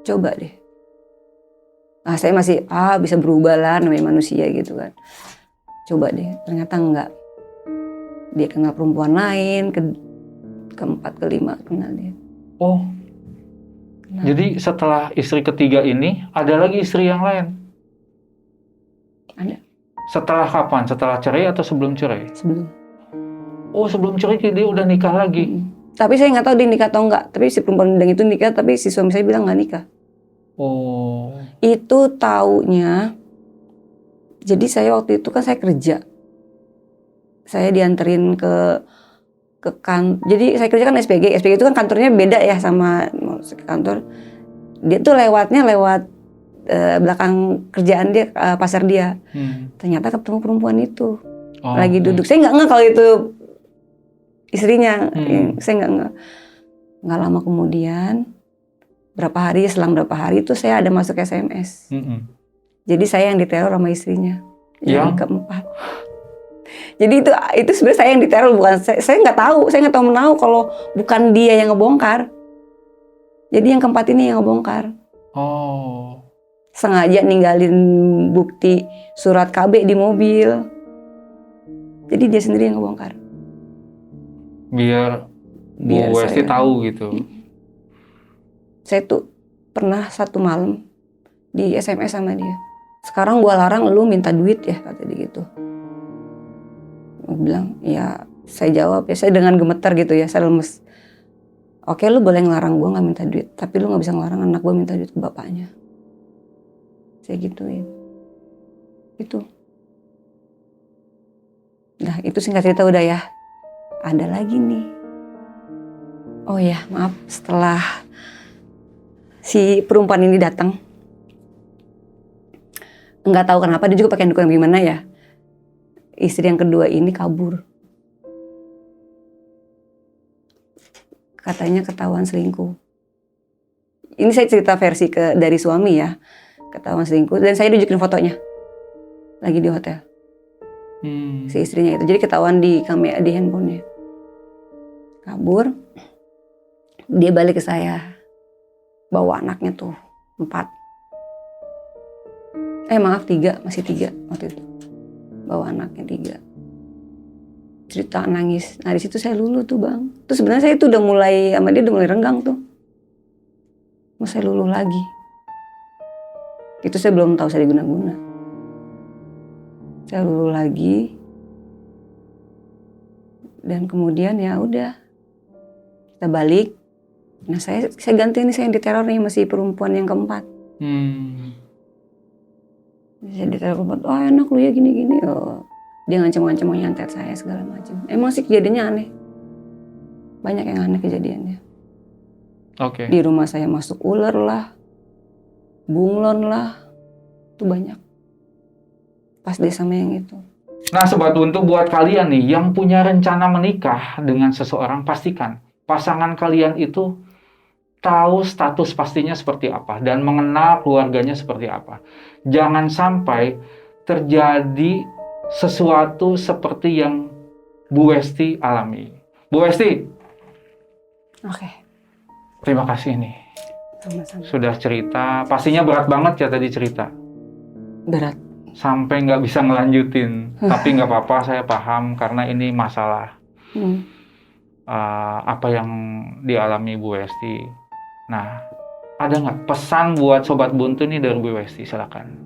Coba deh. Nah saya masih, bisa berubah lah namanya manusia gitu kan. Coba deh, ternyata enggak. Dia kenal perempuan lain, keempat, kelima kenal dia. Oh, Kenal. jadi setelah istri ketiga ini, ada lagi istri yang lain? Ada. Setelah kapan? Setelah cerai atau sebelum cerai? Sebelum. Oh, sebelum cerai dia udah nikah lagi? Tapi saya nggak tahu dia nikah atau enggak. Tapi si perempuan itu nikah, tapi si suami saya bilang nggak nikah. Oh. Itu taunya, jadi saya waktu itu kan saya kerja. Saya dianterin ke jadi saya kerja kan SPG. SPG itu kan kantornya beda ya sama kantor. Dia tuh lewatnya lewat belakang kerjaan dia, pasar dia. Ternyata ketemu perempuan itu. Lagi duduk. Saya nggak ngeh kalau itu istrinya. Saya nggak ngeh. Nggak lama kemudian, selang berapa hari itu saya ada masuk SMS. Jadi saya yang diteror sama istrinya. Yang keempat. Jadi itu sebenarnya saya yang diteror, bukan saya nggak tahu menahu kalau bukan dia yang ngebongkar. Jadi yang keempat ini yang ngebongkar. Oh. Sengaja ninggalin bukti surat KB di mobil. Jadi dia sendiri yang ngebongkar. Biar Bu Westi tahu gitu. Saya tuh pernah satu malam di SMS sama dia. Sekarang gua larang lu minta duit ya, kata dia gitu. Gue bilang, ya saya jawab ya, saya dengan gemetar gitu ya, saya lemes. Oke, lu boleh ngelarang gue gak minta duit, tapi lu gak bisa ngelarang anak gue minta duit ke bapaknya. Saya gituin. Itu. Nah itu singkat cerita udah ya. Ada lagi nih. Oh ya maaf, setelah si perempuan ini datang, nggak tahu kenapa dia juga pakai dukun gimana ya. Istri yang kedua ini kabur. Katanya ketahuan selingkuh. Ini saya cerita versi dari suami ya. Ketahuan selingkuh dan saya tunjukin fotonya. Lagi di hotel. Si istrinya itu. Jadi ketahuan di kamera, di handphonenya. Kabur. Dia balik ke saya. Bawa anaknya tuh 4. Maaf 3, masih 3 waktu itu. Bawa anaknya 3. Cerita nangis. Nah di situ saya luluh tuh bang. Terus sebenarnya saya tuh udah mulai sama dia udah mulai renggang tuh. Mau saya luluh lagi. Itu saya belum tahu saya diguna-guna. Saya luluh lagi. Dan kemudian ya udah kita balik. Nah saya ganti nih, saya yang diteror nih masih perempuan yang keempat. Saya diteror keempat. Oh enak lu ya gini-gini. Oh. Dia ngancam-ngancam mau nyantet saya segala macam. Emang sih kejadiannya aneh. Banyak yang aneh kejadiannya. Oke. Di rumah saya masuk ular lah, bunglon lah, itu banyak. pas deh sama yang itu. Nah, Sobat Buntu, buat kalian nih yang punya rencana menikah dengan seseorang, pastikan pasangan kalian itu tahu status pastinya seperti apa dan mengenal keluarganya seperti apa. Jangan sampai terjadi sesuatu seperti yang Bu Westi alami. Bu Westi, Oke, terima kasih nih sama-sama. sudah cerita. Pastinya berat banget ya tadi cerita. Berat. Sampai nggak bisa ngelanjutin. Tapi nggak apa-apa, saya paham karena ini masalah apa yang dialami Bu Westi. Nah, ada nggak pesan buat Sobat Buntu nih dari Bu Westi? Silakan.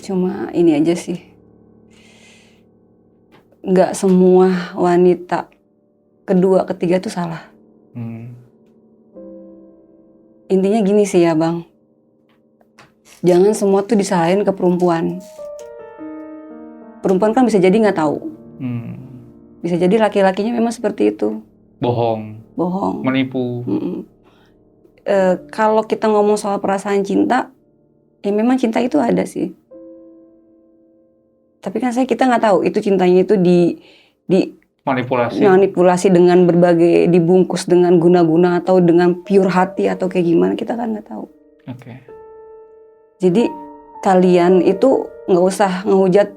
Cuma ini aja sih. Nggak semua wanita kedua, ketiga tuh salah. Intinya gini sih ya Bang. Jangan semua tuh disalahin ke perempuan. Perempuan kan bisa jadi nggak tahu. Bisa jadi laki-lakinya memang seperti itu. Bohong, menipu. Kalau kita ngomong soal perasaan cinta, ya memang cinta itu ada sih. Tapi kan kita nggak tahu itu cintanya itu di manipulasi dengan berbagai, dibungkus dengan guna-guna atau dengan pure hati atau kayak gimana, kita kan nggak tahu. Oke. Jadi kalian itu nggak usah ngehujat,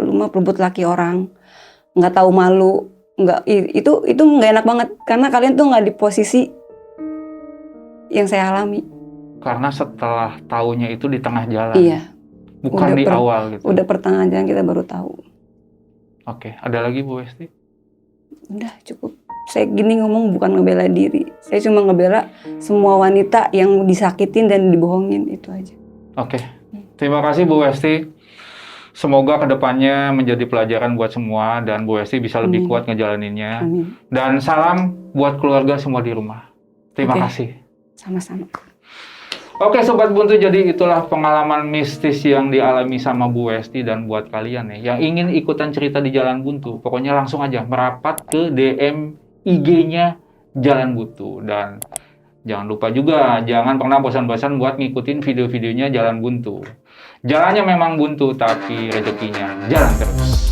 lu mah perebut laki orang, nggak tahu malu, nggak, itu nggak enak banget karena kalian tuh nggak di posisi yang saya alami. Karena setelah taunya itu di tengah jalan. Iya. Bukan di awal gitu. Udah pertengahan jalan kita baru tahu. Oke, ada lagi Bu Westi? Udah cukup. Saya gini ngomong bukan ngebela diri. Saya cuma ngebela semua wanita yang disakitin dan dibohongin, itu aja. Oke. Terima kasih Bu Westi. Semoga kedepannya menjadi pelajaran buat semua dan Bu Westi bisa lebih kuat ngejalaninnya. Amin. Dan salam buat keluarga semua di rumah. Terima kasih. Sama-sama. Oke Sobat Buntu, jadi itulah pengalaman mistis yang dialami sama Bu Westi. Dan buat kalian nih yang ingin ikutan cerita di Jalan Buntu, pokoknya langsung aja merapat ke DM IG-nya Jalan Buntu. Dan jangan lupa juga, jangan pernah bosan-bosan buat ngikutin video-videonya Jalan Buntu. Jalannya memang buntu, tapi rezekinya jalan terus.